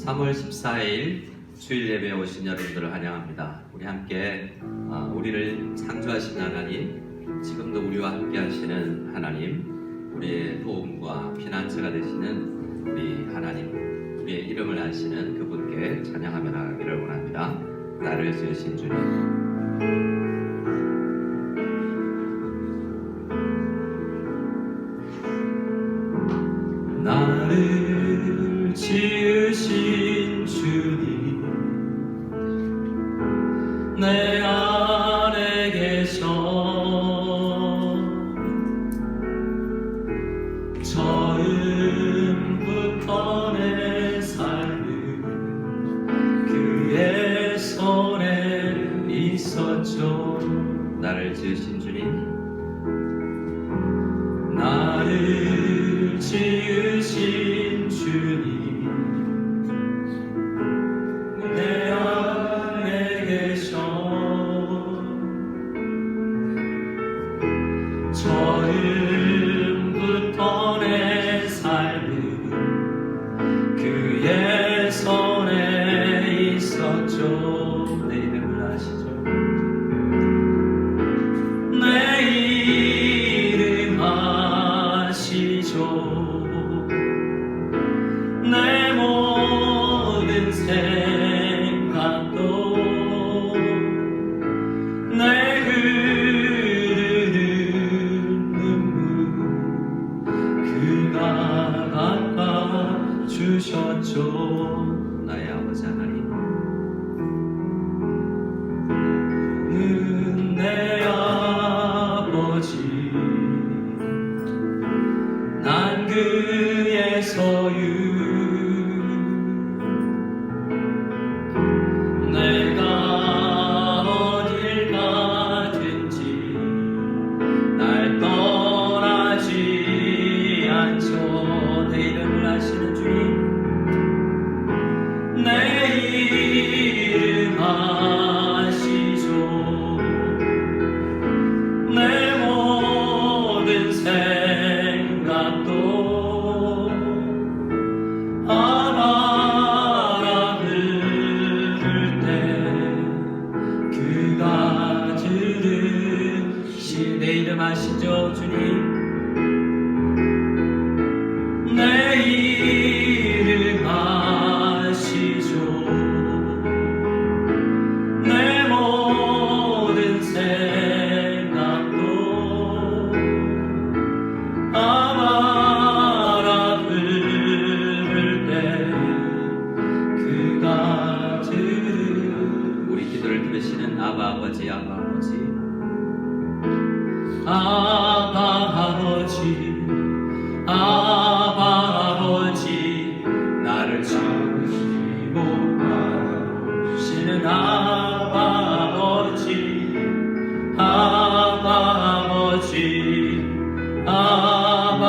3월 14일 주일 예배에 오신 여러분들을 환영합니다. 우리 함께 우리를 창조하신 하나님, 지금도 우리와 함께 하시는 하나님, 우리의 도움과 피난처가 되시는 우리 하나님, 우리의 이름을 아시는 그분께 찬양하며 나가기를 원합니다. 나를 지으신 주님, 나를 지으신 주님, 내 안에 계셔 처음부터 내 삶은 그의 손에 있었죠. 나를 지으신 주님, 나를 지으신 주님, 내 안에 계셔 처음부터 내 삶은 그의 손에 있었죠. 내 이름을 아시죠? 내 이름 아시죠? 내 모든 생각도 내 흐르는 눈물 그가 닦아주셨죠. 나의 아버지 하나님, 내 아버지, 난 그의 소유, 내가 어딜 가든지 날 떠나지 않죠. 내 이름을 아시는 주님, 내 이름 아시죠? 내 모든 생각도 아마라 부를 때 그가 들으시. 내 이름 아시죠 주님? 내 이름 아시죠? 내 모든 생각도 아마라 부를 때 그가 우리 기도를 들으시는 아바 아버지, 아바 아버지, 아바 아버지, 아바 아버지, 나를 지으시고 바라보시는 아바 아버지, 아바 아버지, 아바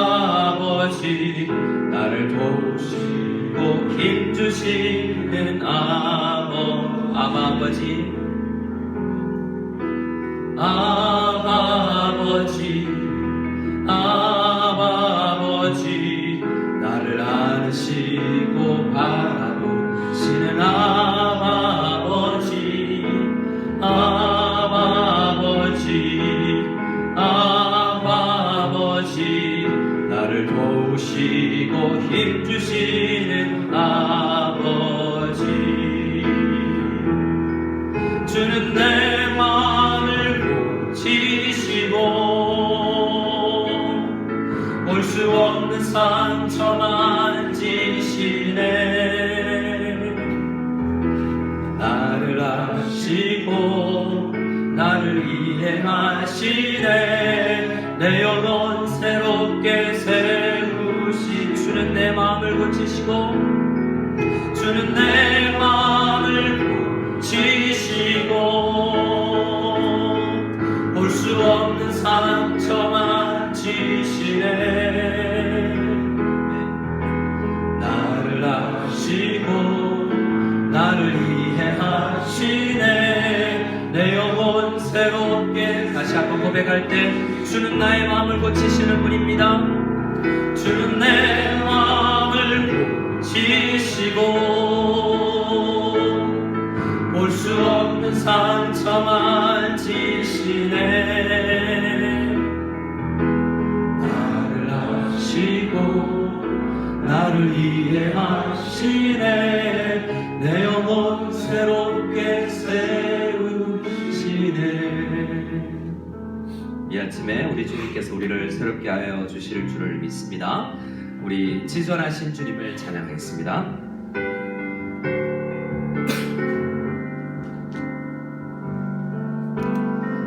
아버지, 나를 도우시고 힘주시는 아바 아버지, 아바 아버지, 아바 아버지, 나를 안으시고 바라보시는 아바 아버지, 아바 아버지, 아바 아버지, 나를 도우시고 힘주시는 아버지. 주는 내 마음을 고치시고 볼 수 없는 상처 만지시네. 나를 아시고 나를 이해하시네. 내 영혼 새롭게 세우시. 주는 내 마음을 고치시고, 주는 내 마음을 고치시고 볼 수 없는 상처 만지시네. 나를 아시고 나를 이해하시네. 내 영혼 새롭게. 다시 한번 고백할 때, 주는 나의 마음을 고치시는 분입니다. 주는 내 마음을 고치시고 세우시네 내 영혼 새롭게 세우시네. 이 아침에 우리 주님께서 우리를 새롭게 하여 주실 줄을 믿습니다. 우리 지존하신 주님을 찬양하겠습니다.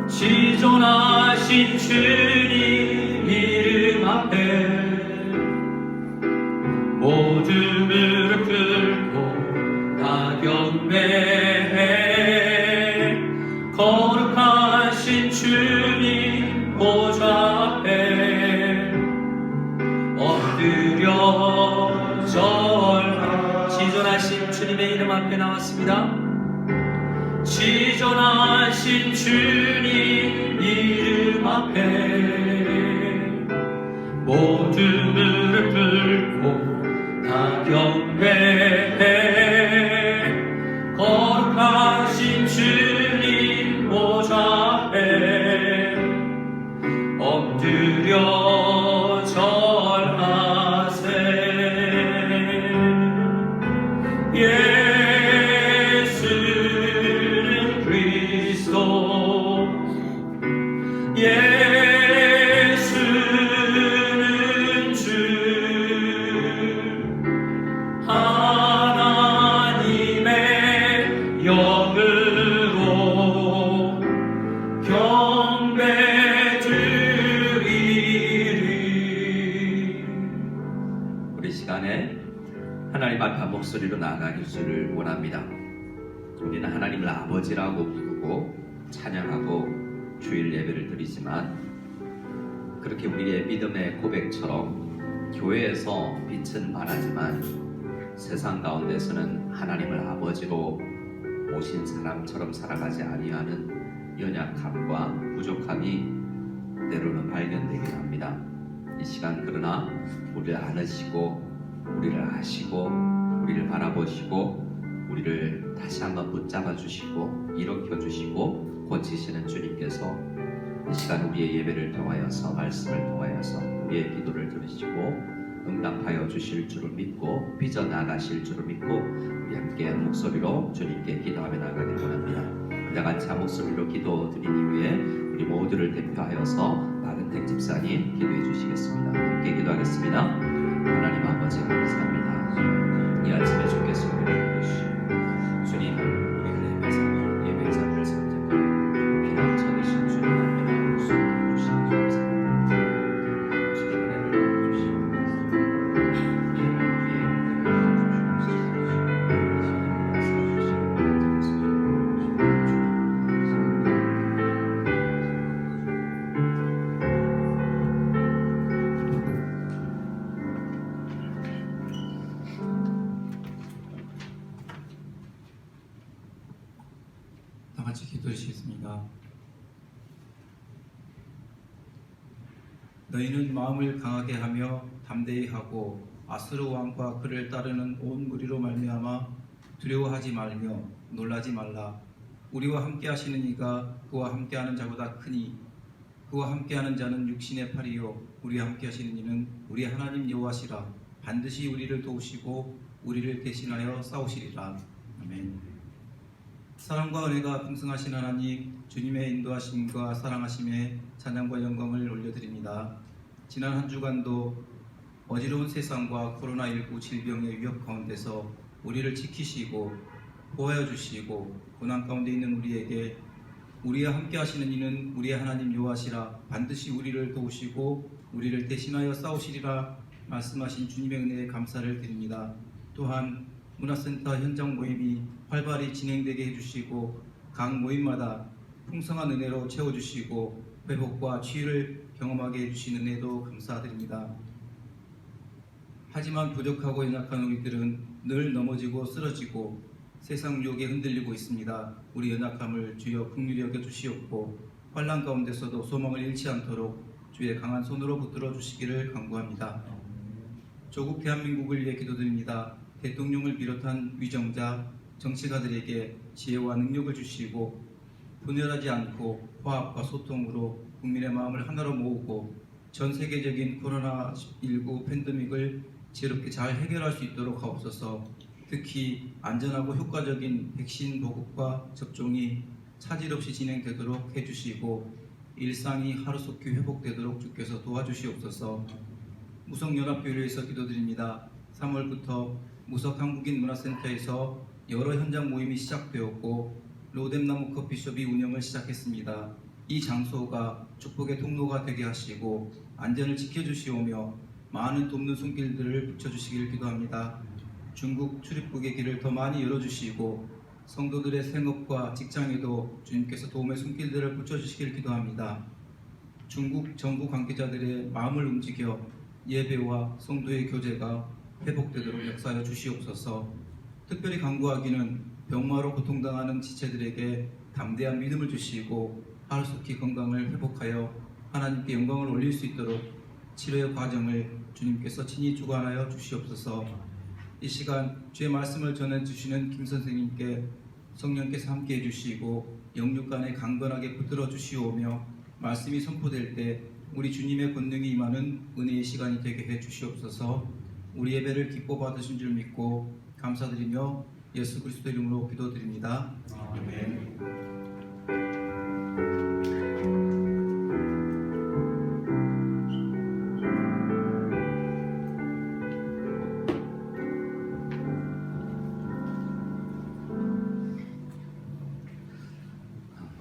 지존하신 주님 이름 앞에 모두 무릎 꿇고 다 경배해. 거룩하신 주님 보좌 앞에 엎드려 절하. 지존하신 주님의 이름 앞에 나왔습니다. 지존하신 주님 이름 앞에 모두 무릎 꿇고 다 경배해. 거룩하신 주님 보좌 앞에 엎드려 절하세. 예수는 그리스도, 예수는 주, 하나님의 영으로 경배드리리. 우리 시간에 하나님 앞에 한 목소리로 나아가길 줄을 원합니다. 우리는 하나님을 아버지라고 부르고 찬양하고 주일 예배를 드리지만, 그렇게 우리의 믿음의 고백처럼 교회에서 빛은 발하지만 세상 가운데서는 하나님을 아버지로 모신 사람처럼 살아가지 아니하는 연약함과 부족함이 때로는 발견되긴 합니다. 이 시간 그러나 우리를 안으시고 우리를 아시고 우리를 바라보시고 우리를 다시 한번 붙잡아 주시고 일으켜 주시고 고치시는 주님께서 이 시간 우리의 예배를 통하여서 말씀을 통하여서 우리의 기도를 들으시고 응답하여 주실 줄을 믿고 빚어나가실 줄을 믿고 우리 함께 목소리로 주님께 기도하며 나가길 원합니다. 우리 같이 한 목소리로 기도드린 이후에 우리 모두를 대표하여서 박은택 집사님 기도해 주시겠습니다. 함께 기도하겠습니다. 하나님 아버지 감사합니다. 이 아침에 주께서 우리를 부르시고 주님 우리의 예배의 삶을 선택하고 비난 찾으신 주님 앞에 목소리를 주시니 감사합니다. 주님 은혜를 주시고 다 같이 기도해 주시겠습니다. 너희는 마음을 강하게 하며 담대히 하고 아수르 왕과 그를 따르는 온 무리로 말미암아 두려워하지 말며 놀라지 말라. 우리와 함께 하시는 이가 그와 함께하는 자보다 크니 그와 함께하는 자는 육신의 팔이요 우리와 함께 하시는 이는 우리 하나님 여호와시라. 반드시 우리를 도우시고 우리를 대신하여 싸우시리라. 아멘. 사랑과 은혜가 풍성하신 하나님, 주님의 인도하심과 사랑하심에 찬양과 영광을 올려드립니다. 지난 한 주간도 어지러운 세상과 코로나19 질병의 위협 가운데서 우리를 지키시고 보호해 주시고 고난 가운데 있는 우리에게 우리와 함께 하시는 이는 우리의 하나님 여호와시라. 반드시 우리를 도우시고 우리를 대신하여 싸우시리라 말씀하신 주님의 은혜에 감사를 드립니다. 또한 문화센터 현장 모임이 활발히 진행되게 해주시고 각 모임마다 풍성한 은혜로 채워주시고 회복과 치유를 경험하게 해주신 은혜도 감사드립니다. 하지만 부족하고 연약한 우리들은 늘 넘어지고 쓰러지고 세상 유혹에 흔들리고 있습니다. 우리 연약함을 주여 긍휼히 여겨주시옵고 환난 가운데서도 소망을 잃지 않도록 주의 강한 손으로 붙들어 주시기를 간구합니다. 조국 대한민국을 위해 기도드립니다. 대통령을 비롯한 위정자, 정치가들에게 지혜와 능력을 주시고 분열하지 않고 화합과 소통으로 국민의 마음을 하나로 모으고 전 세계적인 코로나19 팬데믹을 지혜롭게 잘 해결할 수 있도록 하옵소서. 특히 안전하고 효과적인 백신 보급과 접종이 차질 없이 진행되도록 해주시고 일상이 하루속히 회복되도록 주께서 도와주시옵소서. 무석연합교회에서 기도드립니다. 3월부터 무석 한국인 문화센터에서 여러 현장 모임이 시작되었고 로뎀나무 커피숍이 운영을 시작했습니다. 이 장소가 축복의 통로가 되게 하시고 안전을 지켜주시오며 많은 돕는 손길들을 붙여주시길 기도합니다. 중국 출입국의 길을 더 많이 열어주시고 성도들의 생업과 직장에도 주님께서 도움의 손길들을 붙여주시길 기도합니다. 중국 정부 관계자들의 마음을 움직여 예배와 성도의 교제가 회복되도록 역사하여 주시옵소서. 특별히 간구하기는 병마로 고통당하는 지체들에게 담대한 믿음을 주시고 하루속히 건강을 회복하여 하나님께 영광을 올릴 수 있도록 치료의 과정을 주님께서 친히 주관하여 주시옵소서. 이 시간 주의 말씀을 전해주시는 김 선생님께 성령께서 함께해 주시고 영육간에 강건하게 붙들어 주시오며 말씀이 선포될 때 우리 주님의 권능이 임하는 은혜의 시간이 되게 해 주시옵소서. 우리 예배를 기뻐 받으신 줄 믿고 감사드리며 예수 그리스도 이름으로 기도드립니다. 아멘.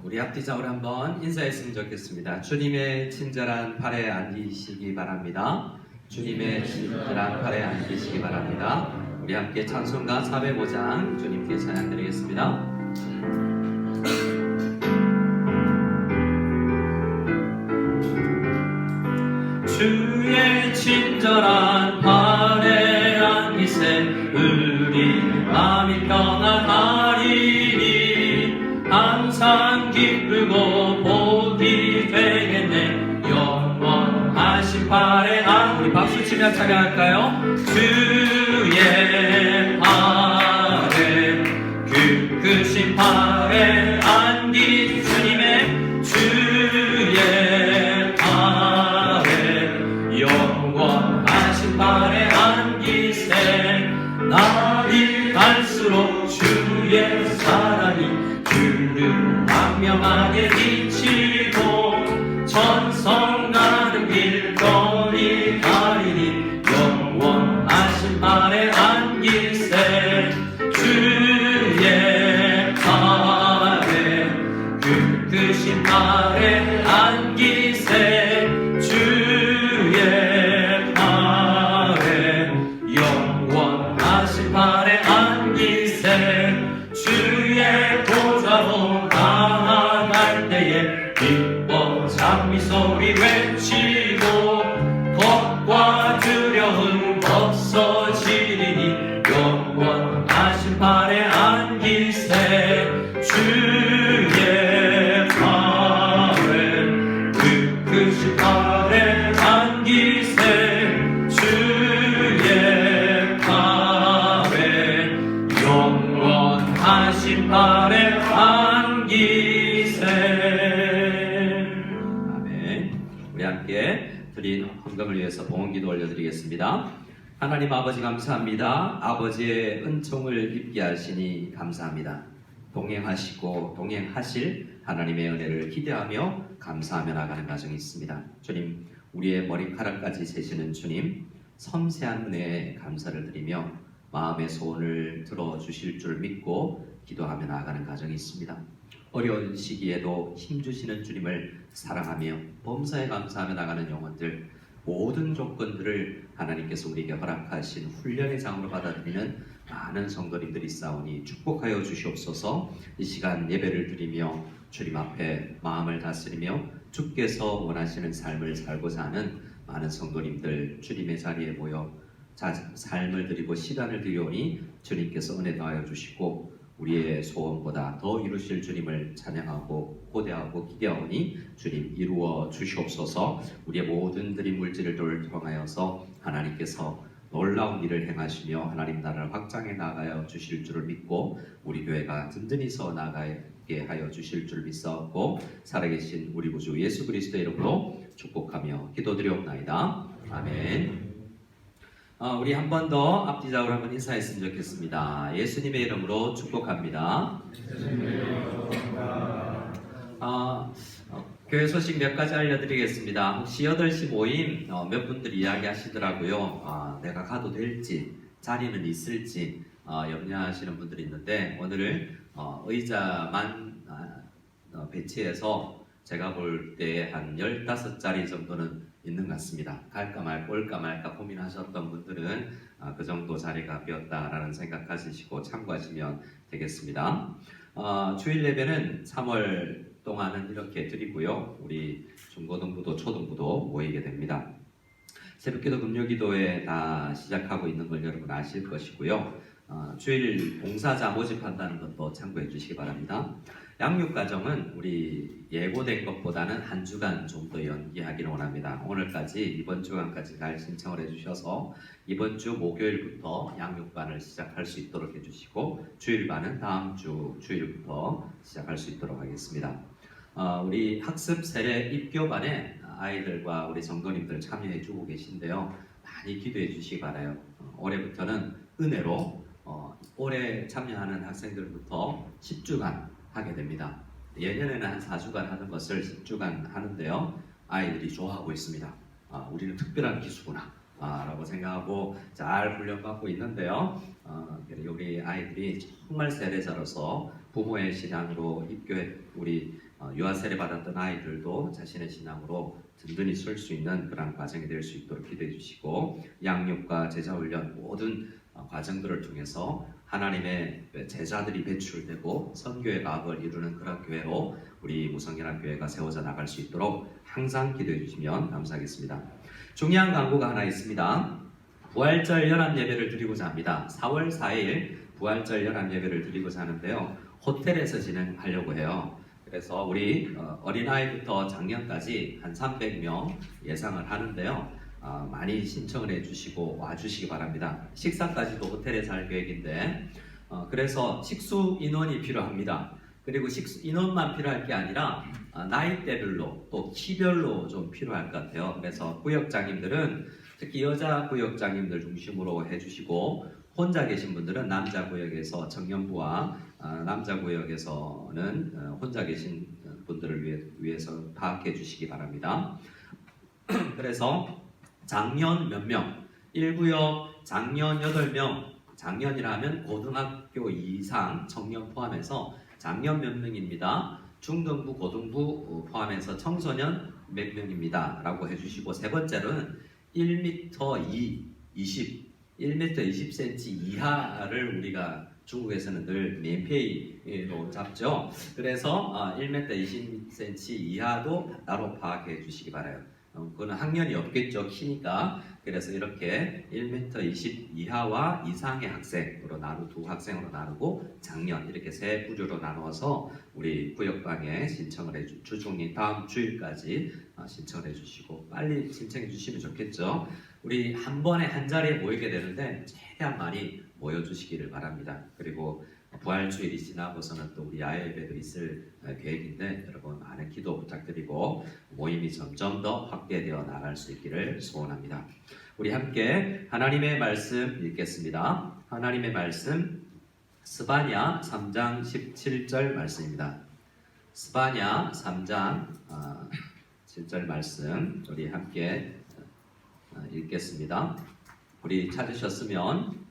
우리 앞뒤적으로 한번 인사했으면 좋겠습니다. 주님의 친절한 팔에 앉으시기 바랍니다. 주님의 친절한 팔에 앉으시기 바랍니다. 우리 함께 찬송가 405장 주님께 찬양드리겠습니다. 주의 친절한 팔에 앉으세 우리 마음이 평안하리니 항상 기쁘고 복이 되겠네. 영원하신 팔에 우리 박수 치며 찬양할까요? 주의 팔에 크신 팔에 안기 주님의 주의 팔에 영원하신 팔에 안기세. 날이 갈수록 주의 사랑이 주를 광명하게 비치고 천성 가는 길거리 가리니 영원하신 팔에 안기세. 주의 팔에 크신 팔에 안기세. 주의 팔에 영원하신 팔에 안기세. 주의 보좌로 나아갈 때에 기뻐 장미 소리 외치고 겁과 두려움 없어지리니 영원하신 팔에 안기세. 주의 팔에 크신 팔에 안기세. 주의 팔에 영원하신 팔에 안기세. 아멘. 우리 함께 드린 헌금을 위해서 봉헌기도 올려드리겠습니다. 하나님 아버지 감사합니다. 아버지의 은총을 입게 하시니 감사합니다. 동행하시고 동행하실 하나님의 은혜를 기대하며 감사하며 나가는 과정이 있습니다. 주님, 우리의 머리카락까지 세시는 주님, 섬세한 은혜에 감사를 드리며 마음의 소원을 들어주실 줄 믿고 기도하며 나아가는 과정이 있습니다. 어려운 시기에도 힘주시는 주님을 사랑하며 범사에 감사하며 나가는 영혼들, 모든 조건들을 하나님께서 우리에게 허락하신 훈련의 장으로 받아들이는 많은 성도님들이 있사오니 축복하여 주시옵소서. 이 시간 예배를 드리며 주님 앞에 마음을 다스리며 주께서 원하시는 삶을 살고자 하는 많은 성도님들 주님의 자리에 모여 삶을 드리고 시간을 드리오니 주님께서 은혜 더하여 주시고 우리의 소원보다 더 이루실 주님을 찬양하고 고대하고 기대하오니 주님 이루어 주시옵소서. 우리의 모든 드림 물질을 통하여서 하나님께서 놀라운 일을 행하시며 하나님 나라를 확장해 나가여 주실 줄을 믿고 우리 교회가 든든히 서 나가게 하여 주실 줄 믿사옵고 살아계신 우리 구주 예수 그리스도의 이름으로 축복하며 기도드리옵나이다. 아멘. 우리 한 번 더 앞뒤적으로 한번 인사했으면 좋겠습니다. 예수님의 이름으로 축복합니다. 교회 소식 몇 가지 알려드리겠습니다. 혹시 8시 모임 몇 분들이 이야기하시더라고요. 내가 가도 될지, 자리는 있을지 염려하시는 분들이 있는데 오늘 의자만 배치해서 제가 볼 때 한 15자리 정도는 있는 것 같습니다. 갈까 말까 올까 말까 고민하셨던 분들은 그 정도 자리가 비었다라는 생각 가지시고 참고하시면 되겠습니다. 주일 예배는 3월 동안은 이렇게 드리고요. 우리 중고등부도 초등부도 모이게 됩니다. 새벽기도 금요기도에 다 시작하고 있는 걸 여러분 아실 것이고요. 주일 봉사자 모집한다는 것도 참고해 주시기 바랍니다. 양육가정은 우리 예고된 것보다는 한 주간 좀 더 연기하기를 원합니다. 오늘까지 이번 주간까지 잘 신청을 해주셔서 이번 주 목요일부터 양육반을 시작할 수 있도록 해주시고 주일반은 다음 주 주일부터 시작할 수 있도록 하겠습니다. 우리 학습 세례 입교반에 아이들과 우리 성도님들 참여해주고 계신데요. 많이 기도해 주시기 바라요. 올해부터는 은혜로 올해 참여하는 학생들부터 10주간 하게 됩니다. 예년에는 한 4주간 하는 것을 10주간 하는데요. 아이들이 좋아하고 있습니다. 우리는 특별한 기수구나 라고 생각하고 잘 훈련받고 있는데요. 우리 아이들이 정말 세례자로서 부모의 신앙으로 입교해 우리 유아 세례 받았던 아이들도 자신의 신앙으로 든든히 설 수 있는 그런 과정이 될 수 있도록 기도해 주시고 양육과 제자 훈련 모든 과정들을 통해서 하나님의 제자들이 배출되고 선교의 가업을 이루는 그런 교회로 우리 무성연합교회가 세워져 나갈 수 있도록 항상 기도해 주시면 감사하겠습니다. 중요한 광고가 하나 있습니다. 부활절 연합예배를 드리고자 합니다. 4월 4일 부활절 연합예배를 드리고자 하는데요. 호텔에서 진행하려고 해요. 그래서 우리 어린아이부터 장년까지 한 300명 예상을 하는데요. 많이 신청을 해주시고 와주시기 바랍니다. 식사까지도 호텔에서 할 계획인데 그래서 식수 인원이 필요합니다. 그리고 식수 인원만 필요할 게 아니라 나이대별로 또 키별로 좀 필요할 것 같아요. 그래서 구역장님들은 특히 여자 구역장님들 중심으로 해주시고 혼자 계신 분들은 남자 구역에서 청년부와 남자 구역에서는 혼자 계신 분들을 위해서 파악해 주시기 바랍니다. 그래서 장년 몇 명, 1구역 장년 8명, 장년이라 하면 고등학교 이상 청년 포함해서 장년 몇 명입니다. 중등부, 고등부 포함해서 청소년 몇 명입니다. 라고 해주시고 세 번째로는 1m 1m 20cm 이하를 우리가 중국에서는 늘 맨페이로 잡죠. 그래서 1m 20cm 이하도 따로 파악해 주시기 바라요. 그거는 학년이 없겠죠. 키니까. 그래서 이렇게 1m 20 이하와 이상의 학생으로 두 학생으로 나누고 작년 이렇게 세 부류로 나누어서 우리 구역방에 신청을 주중인 다음 주일까지 신청을 해주시고 빨리 신청해 주시면 좋겠죠. 우리 한 번에 한 자리에 모이게 되는데 최대한 많이 모여주시기를 바랍니다. 그리고 부활주일이 지나고서는 또 우리 야외 예배도 있을 계획인데 여러분 많은 기도 부탁드리고 모임이 점점 더 확대되어 나갈 수 있기를 소원합니다. 우리 함께 하나님의 말씀 읽겠습니다. 하나님의 말씀 스바냐 3장 17절 말씀입니다. 스바냐 3장 7절 말씀 우리 함께 읽겠습니다. 우리 찾으셨으면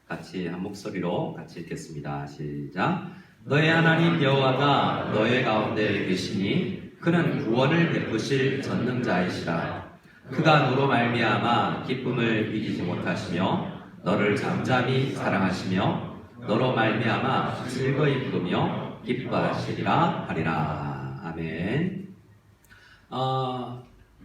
같이 한 목소리로 같이 읽겠습니다. 시작. 너의 하나님 여호와가 너의 가운데 계시니 그는 구원을 베푸실 전능자이시라. 그가 너로 말미암아 기쁨을 이기지 못하시며 너를 잠잠히 사랑하시며 너로 말미암아 즐거이 부르며 기뻐하시리라 하리라. 아멘.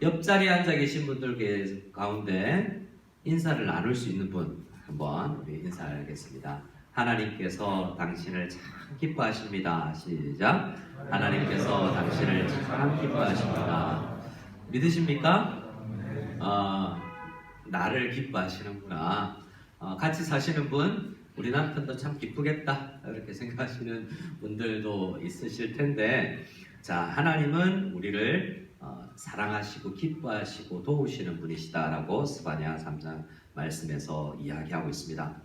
옆자리에 앉아 계신 분들 가운데 인사를 나눌 수 있는 분 한번 우리 인사하겠습니다. 하나님께서 당신을 참 기뻐하십니다. 시작. 하나님께서 당신을 참 기뻐하십니다. 믿으십니까? 나를 기뻐하시는구나. 같이 사시는 분, 우리 남편도 참 기쁘겠다 이렇게 생각하시는 분들도 있으실 텐데, 자, 하나님은 우리를 사랑하시고 기뻐하시고 도우시는 분이시다라고 스바냐 3장 말씀에서 이야기하고 있습니다.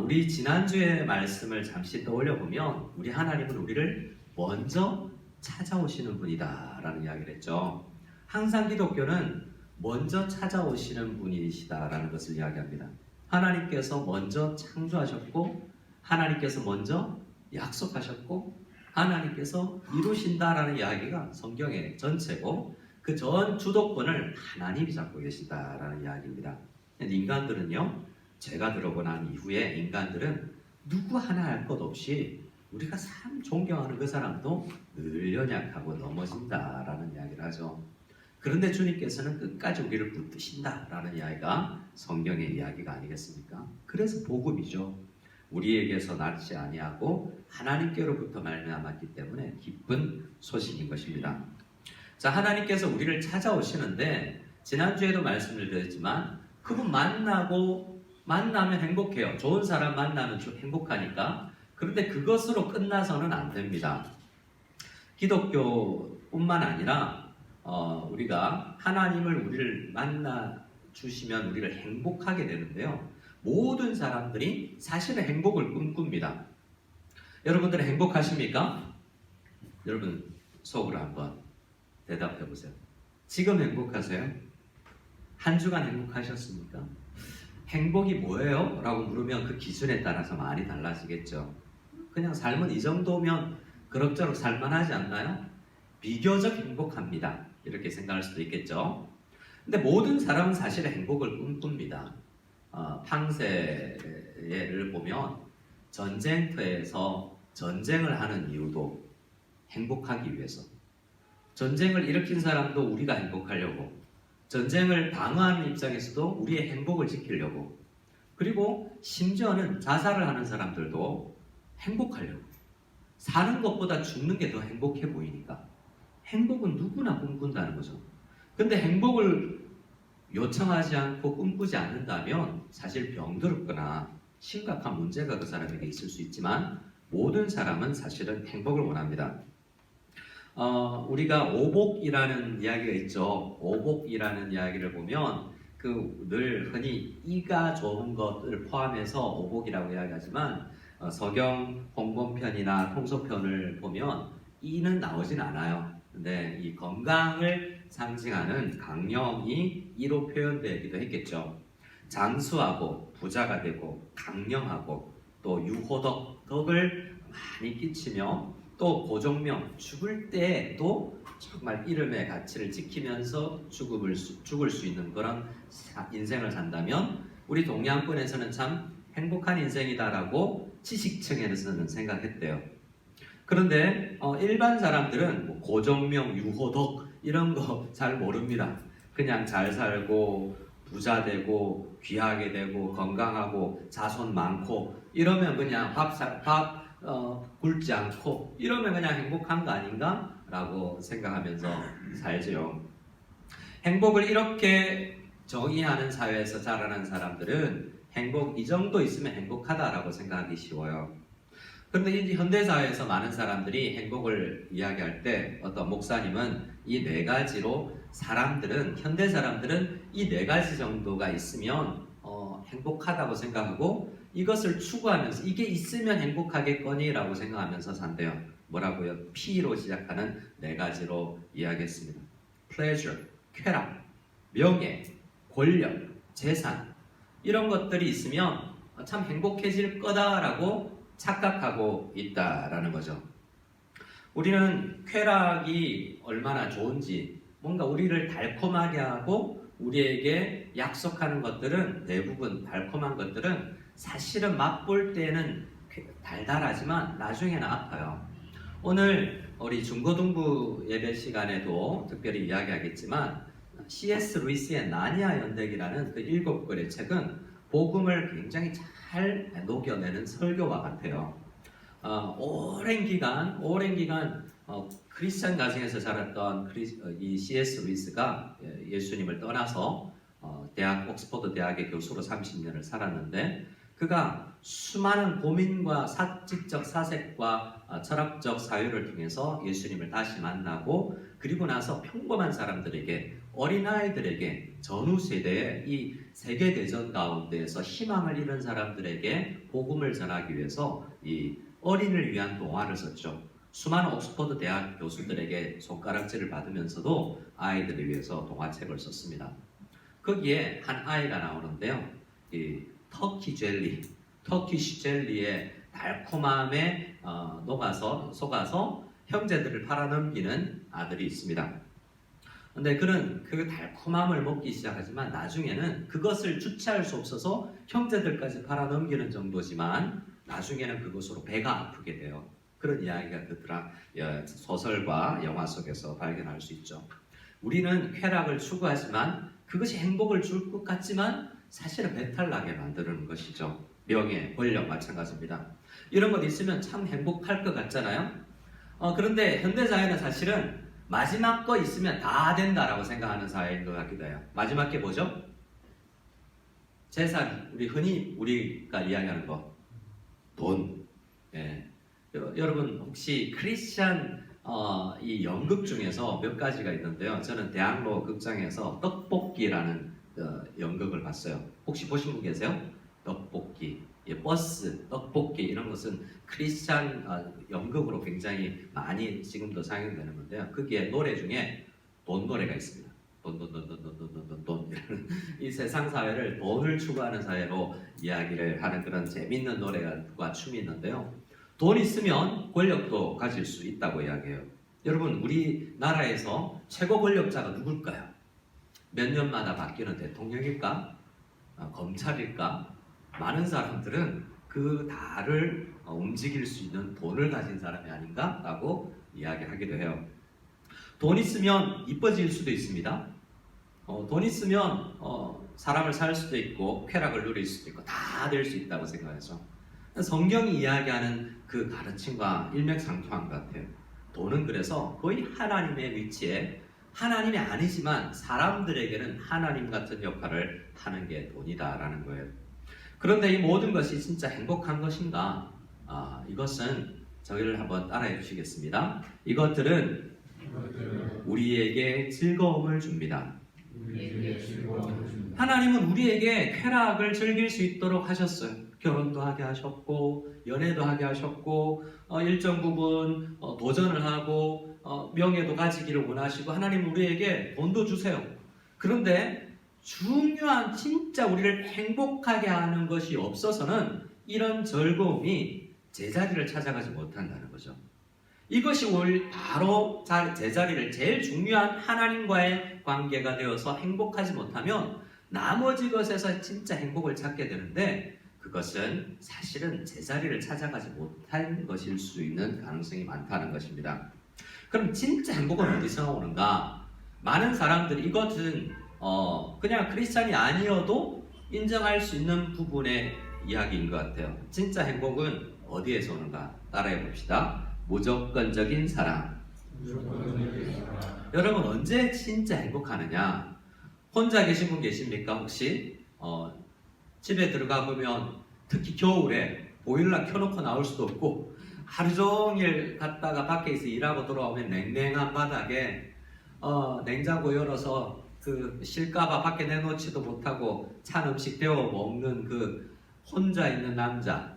우리 지난주의 말씀을 잠시 떠올려 보면 우리 하나님은 우리를 먼저 찾아오시는 분이다 라는 이야기를 했죠. 항상 기독교는 먼저 찾아오시는 분이시다라는 것을 이야기합니다. 하나님께서 먼저 창조하셨고 하나님께서 먼저 약속하셨고 하나님께서 이루신다라는 이야기가 성경의 전체고 그 전 주도권을 하나님이 잡고 계시다라는 이야기입니다. 인간들은요, 죄가 들어오고 난 이후에 인간들은 누구 하나 할 것 없이 우리가 참 존경하는 그 사람도 늘 연약하고 넘어진다라는 이야기를 하죠. 그런데 주님께서는 끝까지 우리를 붙드신다라는 이야기가 성경의 이야기가 아니겠습니까? 그래서 복음이죠. 우리에게서 낫지 아니하고 하나님께로부터 말미암았기 때문에 기쁜 소식인 것입니다. 자, 하나님께서 우리를 찾아오시는데 지난주에도 말씀을 드렸지만 그분 만나면 행복해요. 좋은 사람 만나면 좀 행복하니까. 그런데 그것으로 끝나서는 안 됩니다. 기독교뿐만 아니라 우리가 하나님을 우리를 만나 주시면 우리를 행복하게 되는데요. 모든 사람들이 사실은 행복을 꿈꿉니다. 여러분들은 행복하십니까? 여러분 속으로 한번 대답해 보세요. 지금 행복하세요? 한 주간 행복하셨습니까? 행복이 뭐예요? 라고 물으면 그 기준에 따라서 많이 달라지겠죠. 그냥 삶은 이 정도면 그럭저럭 살만하지 않나요? 비교적 행복합니다. 이렇게 생각할 수도 있겠죠. 근데 모든 사람은 사실 행복을 꿈꿉니다. 팡세를 보면 전쟁터에서 전쟁을 하는 이유도 행복하기 위해서, 전쟁을 일으킨 사람도 우리가 행복하려고, 전쟁을 방어하는 입장에서도 우리의 행복을 지키려고, 그리고 심지어는 자살을 하는 사람들도 행복하려고, 사는 것보다 죽는 게 더 행복해 보이니까 행복은 누구나 꿈꾼다는 거죠. 근데 행복을 요청하지 않고 꿈꾸지 않는다면 사실 병들었거나 심각한 문제가 그 사람에게 있을 수 있지만 모든 사람은 사실은 행복을 원합니다. 우리가 오복이라는 이야기가 있죠. 오복이라는 이야기를 보면 늘 흔히 이가 좋은 것을 포함해서 오복이라고 이야기하지만 서경 홍범편이나 통소편을 보면 이는 나오진 않아요. 근데 이 건강을 상징하는 강령이 이로 표현되기도 했겠죠. 장수하고 부자가 되고 강령하고 또 유호덕, 덕을 많이 끼치며 또 고종명, 죽을 때도 정말 이름의 가치를 지키면서 죽을 수 있는 그런 인생을 산다면 우리 동양권에서는 참 행복한 인생이다라고 지식층에서는 생각했대요. 그런데 일반 사람들은 뭐 고종명, 유호덕 이런 거 잘 모릅니다. 그냥 잘 살고 부자 되고 귀하게 되고 건강하고 자손 많고 이러면 그냥 굶지 않고 이러면 그냥 행복한 거 아닌가? 라고 생각하면서 살죠. 행복을 이렇게 정의하는 사회에서 자라난 사람들은 행복 이 정도 있으면 행복하다라고 생각하기 쉬워요. 그런데 이제 현대사회에서 많은 사람들이 행복을 이야기할 때 어떤 목사님은 이 네 가지로 현대 사람들은 이 네 가지 정도가 있으면 행복하다고 생각하고 이것을 추구하면서 이게 있으면 행복하겠거니라고 생각하면서 산대요. 뭐라고요? P로 시작하는 네 가지로 이야기했습니다. pleasure, 쾌락, 명예, 권력, 재산 이런 것들이 있으면 참 행복해질 거다라고 착각하고 있다라는 거죠. 우리는 쾌락이 얼마나 좋은지 뭔가 우리를 달콤하게 하고 우리에게 약속하는 것들은 대부분 달콤한 것들은 사실은 맛볼 때는 달달하지만 나중에는 아파요. 오늘 우리 중고등부 예배 시간에도 특별히 이야기하겠지만 C.S. 루이스의 나니아 연대기라는 그 7권의 책은 복음을 굉장히 잘 녹여내는 설교와 같아요. 오랜 기간 크리스찬 가정에서 자랐던 이 C.S. 루이스가 예수님을 떠나서 옥스퍼드 대학의 교수로 30년을 살았는데 그가 수많은 고민과 사직적 사색과 철학적 사유를 통해서 예수님을 다시 만나고 그리고 나서 평범한 사람들에게 어린아이들에게 전후 세대의 이 세계대전 가운데에서 희망을 잃은 사람들에게 복음을 전하기 위해서 이 어린을 위한 동화를 썼죠. 수많은 옥스퍼드 대학 교수들에게 손가락질을 받으면서도 아이들을 위해서 동화책을 썼습니다. 거기에 한 아이가 나오는데요. 이 터키쉬 젤리의 달콤함에 속아서 형제들을 팔아넘기는 아들이 있습니다. 근데 그는 그 달콤함을 먹기 시작하지만 나중에는 그것을 주체할 수 없어서 형제들까지 팔아넘기는 정도지만 나중에는 그것으로 배가 아프게 돼요. 그런 이야기가 그 소설과 영화 속에서 발견할 수 있죠. 우리는 쾌락을 추구하지만 그것이 행복을 줄 것 같지만 사실은 배탈나게 만드는 것이죠. 명예, 권력 마찬가지입니다. 이런 것 있으면 참 행복할 것 같잖아요. 그런데 현대사회는 사실은 마지막 거 있으면 다 된다라고 생각하는 사회인 것 같기도 해요. 마지막 게 뭐죠? 재산, 우리가 이야기하는 거, 돈. 예. 여러분 혹시 크리스찬 이 연극 중에서 몇 가지가 있는데요. 저는 대학로 극장에서 떡볶이라는 연극을 봤어요. 혹시 보신 분 계세요? 떡볶이, 버스, 떡볶이 이런 것은 크리스찬 연극으로 굉장히 많이 지금도 상영되는 건데요. 거기에 노래 중에 돈 노래가 있습니다. 돈 이 세상 사회를 돈을 추구하는 사회로 이야기를 하는 그런 재밌는 노래와 춤이 있는데요. 돈 있으면 권력도 가질 수 있다고 이야기해요. 여러분 우리나라에서 최고 권력자가 누굴까요? 몇 년마다 바뀌는 대통령일까? 검찰일까? 많은 사람들은 그 다를 움직일 수 있는 돈을 가진 사람이 아닌가? 라고 이야기하기도 해요. 돈 있으면 이뻐질 수도 있습니다. 돈 있으면 사람을 살 수도 있고 쾌락을 누릴 수도 있고 다 될 수 있다고 생각해서 성경이 이야기하는 그 가르침과 일맥상통한 것 같아요. 돈은 그래서 거의 하나님의 위치에 하나님이 아니지만 사람들에게는 하나님 같은 역할을 하는 게 돈이다라는 거예요. 그런데 이 모든 것이 진짜 행복한 것인가? 이것은 저희를 한번 따라해 주시겠습니다. 이것들은 우리에게 즐거움을 줍니다. 하나님은 우리에게 쾌락을 즐길 수 있도록 하셨어요. 결혼도 하게 하셨고 연애도 하게 하셨고 일정 부분 도전을 하고 명예도 가지기를 원하시고 하나님은 우리에게 돈도 주세요. 그런데 중요한 진짜 우리를 행복하게 하는 것이 없어서는 이런 즐거움이 제자리를 찾아가지 못한다는 거죠. 이것이 바로 제자리를 제일 중요한 하나님과의 관계가 되어서 행복하지 못하면 나머지 것에서 진짜 행복을 찾게 되는데 그것은 사실은 제자리를 찾아가지 못한 것일 수 있는 가능성이 많다는 것입니다. 그럼 진짜 행복은 어디서 오는가? 많은 사람들이 이것은 그냥 크리스찬이 아니어도 인정할 수 있는 부분의 이야기인 것 같아요. 진짜 행복은 어디에서 오는가? 따라해 봅시다. 무조건적인 사랑. 여러분 언제 진짜 행복하느냐? 혼자 계신 분 계십니까? 혹시 집에 들어가 보면 특히 겨울에 보일러 켜놓고 나올 수도 없고 하루 종일 갔다가 밖에서 일하고 돌아오면 냉랭한 바닥에 냉장고 열어서 그 실까봐 밖에 내놓지도 못하고 찬 음식 데워 먹는 그 혼자 있는 남자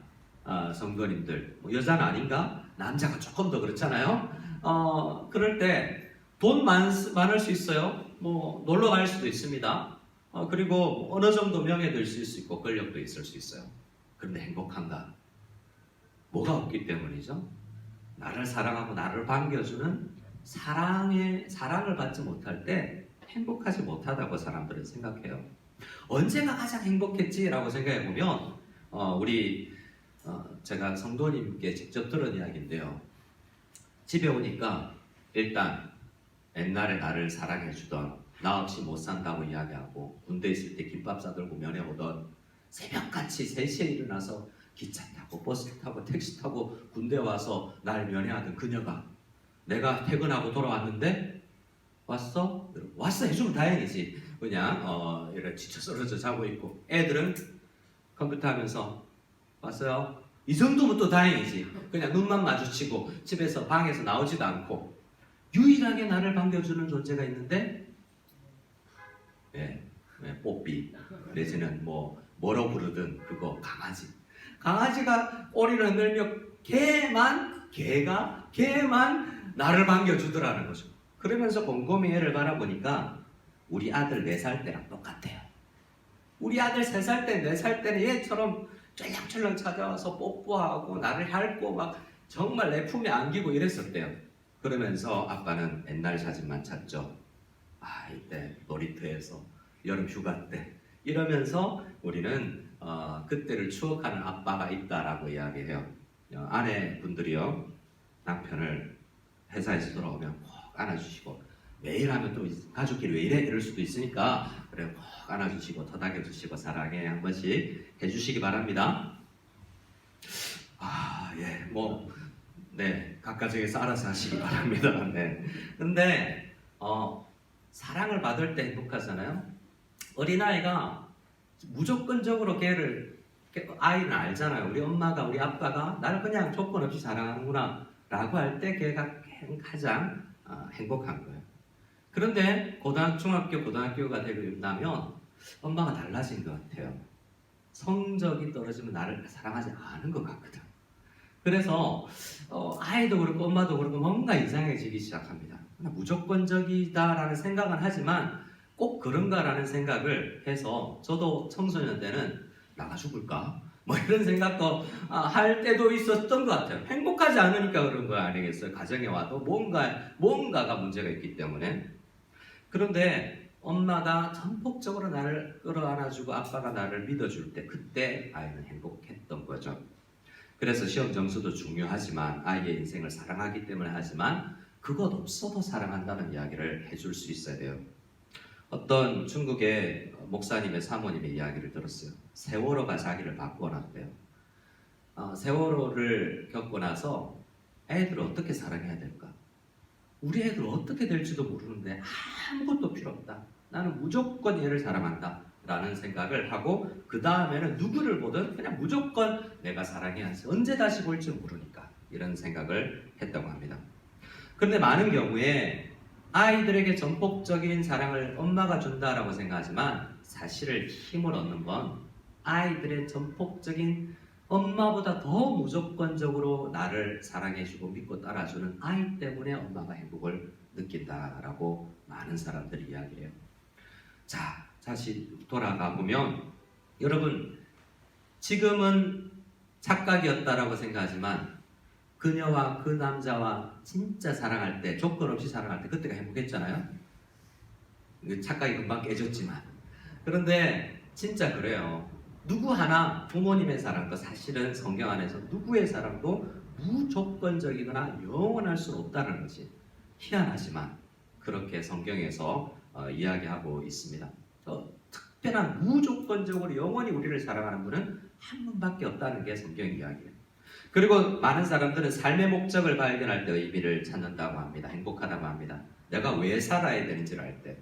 성도님들, 여자는 아닌가? 남자가 조금 더 그렇잖아요. 그럴 때 돈 많을 수 있어요. 뭐 놀러 갈 수도 있습니다. 그리고 어느 정도 명예도 있을 수 있고 권력도 있을 수 있어요. 그런데 행복한가? 뭐가 없기 때문이죠? 나를 사랑하고 나를 반겨주는 사랑을 받지 못할 때 행복하지 못하다고 사람들은 생각해요. 언제가 가장 행복했지라고 생각해 보면 제가 성도님께 직접 들은 이야기인데요. 집에 오니까 일단 옛날에 나를 사랑해 주던 나 없이 못 산다고 이야기하고 군대 있을 때 김밥 싸들고 면회 오던 새벽같이 3시에 일어나서 기차 타고 버스 타고 택시 타고 군대 와서 날 면회하던 그녀가 내가 퇴근하고 돌아왔는데 왔어? 왔어 해주면 다행이지. 그냥 이렇게 지쳐 쓰러져 자고 있고 애들은 컴퓨터 하면서 왔어요? 이 정도면 또 다행이지. 그냥 눈만 마주치고 집에서 방에서 나오지도 않고 유일하게 나를 반겨주는 존재가 있는데 뽀삐 내지는 뭐로 부르든 그거 강아지가 꼬리를 흔들며 개만 나를 반겨주더라는 거죠. 그러면서 곰곰이 애를 바라보니까 우리 아들 4살 때랑 똑같아요. 우리 아들 3살 때, 4살 때는 얘처럼 쫄랑쫄랑 찾아와서 뽀뽀하고 나를 핥고 막 정말 내 품에 안기고 이랬었대요. 그러면서 아빠는 옛날 사진만 찾죠. 이때 놀이터에서 여름 휴가 때 이러면서 우리는 그때를 추억하는 아빠가 있다라고 이야기해요. 아내분들이요, 남편을 회사에서 돌아오면 꼭 안아주시고, 매일 하면 또 가족끼리 왜 이래? 이럴 수도 있으니까 그래 꼭 안아주시고 토닥여주시고 사랑해 한 번씩 해주시기 바랍니다. 각 가정에서 알아서 하시기 바랍니다. 근데 사랑을 받을 때 행복하잖아요. 어린아이가 무조건적으로 아이는 알잖아요. 우리 엄마가, 우리 아빠가 나를 그냥 조건 없이 사랑하는구나 라고 할 때 걔가 가장 행복한 거예요. 그런데 중학교, 고등학교가 되고 나면 엄마가 달라진 것 같아요. 성적이 떨어지면 나를 사랑하지 않은 것 같거든. 그래서 아이도 그렇고 엄마도 그렇고 뭔가 이상해지기 시작합니다. 무조건적이다라는 생각은 하지만 꼭 그런가라는 생각을 해서 저도 청소년 때는 나가 죽을까? 이런 생각도 할 때도 있었던 것 같아요. 행복하지 않으니까 그런 거 아니겠어요? 가정에 와도 뭔가가 문제가 있기 때문에. 그런데 엄마가 전폭적으로 나를 끌어안아주고 아빠가 나를 믿어줄 때, 그때 아이는 행복했던 거죠. 그래서 시험 점수도 중요하지만 아이의 인생을 사랑하기 때문에 하지만 그것 없어도 사랑한다는 이야기를 해줄 수 있어야 돼요. 어떤 중국의 목사님의 사모님의 이야기를 들었어요. 세월호가 자기를 바꿔놨대요. 세월호를 겪고 나서 애들을 어떻게 사랑해야 될까? 우리 애들 어떻게 될지도 모르는데 아무것도 필요 없다. 나는 무조건 얘를 사랑한다 라는 생각을 하고, 그 다음에는 누구를 보든 그냥 무조건 내가 사랑해야지, 언제 다시 볼지 모르니까 이런 생각을 했다고 합니다. 그런데 많은 경우에 아이들에게 전폭적인 사랑을 엄마가 준다라고 생각하지만 사실을 힘을 얻는 건 아이들의 전폭적인 엄마보다 더 무조건적으로 나를 사랑해주고 믿고 따라주는 아이 때문에 엄마가 행복을 느낀다라고 많은 사람들이 이야기해요. 자, 다시 돌아가 보면 여러분, 지금은 착각이었다라고 생각하지만 그녀와 그 남자와 진짜 사랑할 때, 조건 없이 사랑할 때 그때가 행복했잖아요. 착각이 금방 깨졌지만. 그런데 진짜 그래요. 누구 하나 부모님의 사랑도 사실은 성경 안에서 누구의 사랑도 무조건적이거나 영원할 수는 없다는 것이 희한하지만 그렇게 성경에서 이야기하고 있습니다. 특별한 무조건적으로 영원히 우리를 사랑하는 분은 한 분밖에 없다는 게 성경 이야기예요. 그리고 많은 사람들은 삶의 목적을 발견할 때 의미를 찾는다고 합니다. 행복하다고 합니다. 내가 왜 살아야 되는지를 알 때.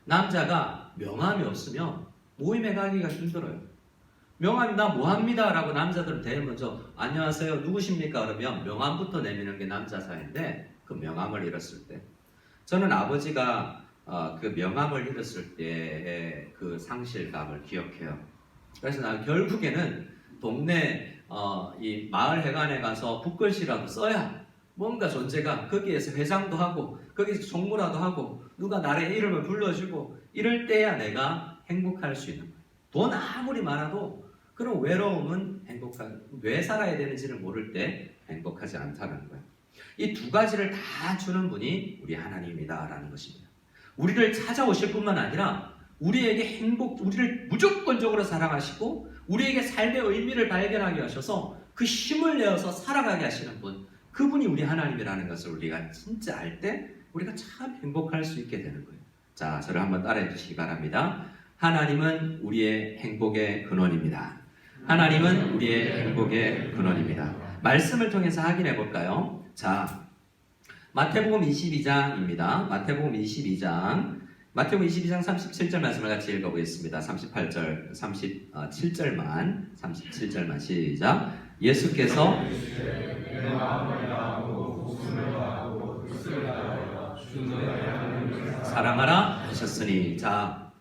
남자가 명함이 없으면 모임에 가기가 힘들어요. 명함이 나 뭐합니다 라고 남자들은 제일 먼저 안녕하세요 누구십니까 그러면 명함부터 내미는 게 남자 사이인데, 그 명함을 잃었을 때, 저는 아버지가 그 명함을 잃었을 때의 그 상실감을 기억해요. 그래서 난 결국에는 동네 이 마을 회관에 가서 붓글씨라도 써야 뭔가 존재가, 거기에서 회장도 하고 거기서 총무라도 하고 누가 나의 이름을 불러주고 이럴 때야 내가 행복할 수 있는 거예요. 돈 아무리 많아도 그런 외로움은 왜 살아야 되는지를 모를 때 행복하지 않다는 거예요. 이 두 가지를 다 주는 분이 우리 하나님이다라는 것입니다. 우리를 찾아오실 뿐만 아니라 우리에게 우리를 무조건적으로 사랑하시고 우리에게 삶의 의미를 발견하게 하셔서 그 힘을 내어서 살아가게 하시는 분, 그분이 우리 하나님이라는 것을 우리가 진짜 알 때 우리가 참 행복할 수 있게 되는 거예요. 자, 저를 한번 따라해 주시기 바랍니다. 하나님은 우리의 행복의 근원입니다. 하나님은 우리의 행복의 근원입니다. 말씀을 통해서 확인해 볼까요? 자, 마태복음 22장입니다. 마태복음 22장 37절 말씀을 같이 읽어보겠습니다. 37절만 시작. 예수께서 사랑하라 하셨으니. 자,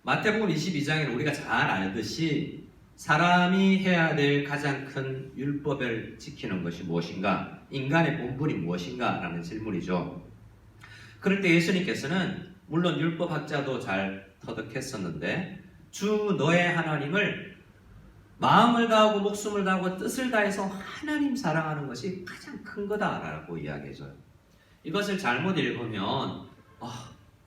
마태복음 22장에는 우리가 잘 알듯이 사람이 해야 될 가장 큰 율법을 지키는 것이 무엇인가? 인간의 본분이 무엇인가? 라는 질문이죠. 그럴 때 예수님께서는 물론 율법학자도 잘 터득했었는데 주 너의 하나님을 마음을 다하고 목숨을 다하고 뜻을 다해서 하나님 사랑하는 것이 가장 큰 거다라고 이야기해줘요. 이것을 잘못 읽으면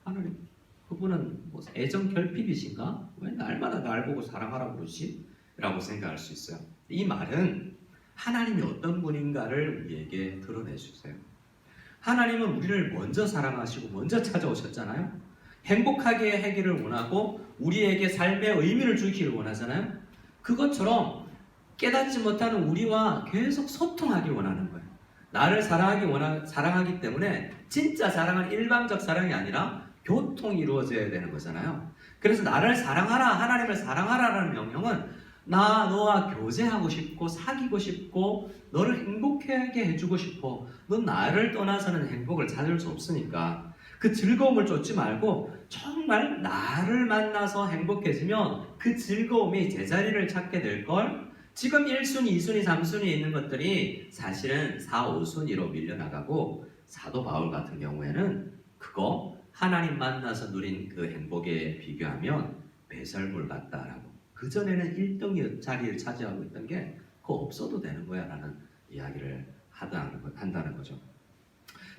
하나님 그분은 뭐 애정 결핍이신가? 왜 날마다 날 보고 사랑하라고 그러지? 라고 생각할 수 있어요. 이 말은 하나님이 어떤 분인가를 우리에게 드러내주세요. 하나님은 우리를 먼저 사랑하시고 먼저 찾아오셨잖아요. 행복하게 하기를 원하고 우리에게 삶의 의미를 주기를 원하잖아요. 그것처럼 깨닫지 못하는 우리와 계속 소통하기 원하는 거예요. 나를 사랑하기 때문에 진짜 사랑은 일방적 사랑이 아니라 교통이 이루어져야 되는 거잖아요. 그래서 나를 사랑하라, 하나님을 사랑하라라는 명령은 나 너와 교제하고 싶고 사귀고 싶고 너를 행복하게 해주고 싶어. 넌 나를 떠나서는 행복을 찾을 수 없으니까 그 즐거움을 쫓지 말고 정말 나를 만나서 행복해지면 그 즐거움이 제자리를 찾게 될걸. 지금 1순위, 2순위, 3순위에 있는 것들이 사실은 4, 5순위로 밀려나가고 사도 바울 같은 경우에는 그거 하나님 만나서 누린 그 행복에 비교하면 배설물 같다라고. 그전에는 1등 자리를 차지하고 있던 게 그거 없어도 되는 거야 라는 이야기를 한다는 거죠.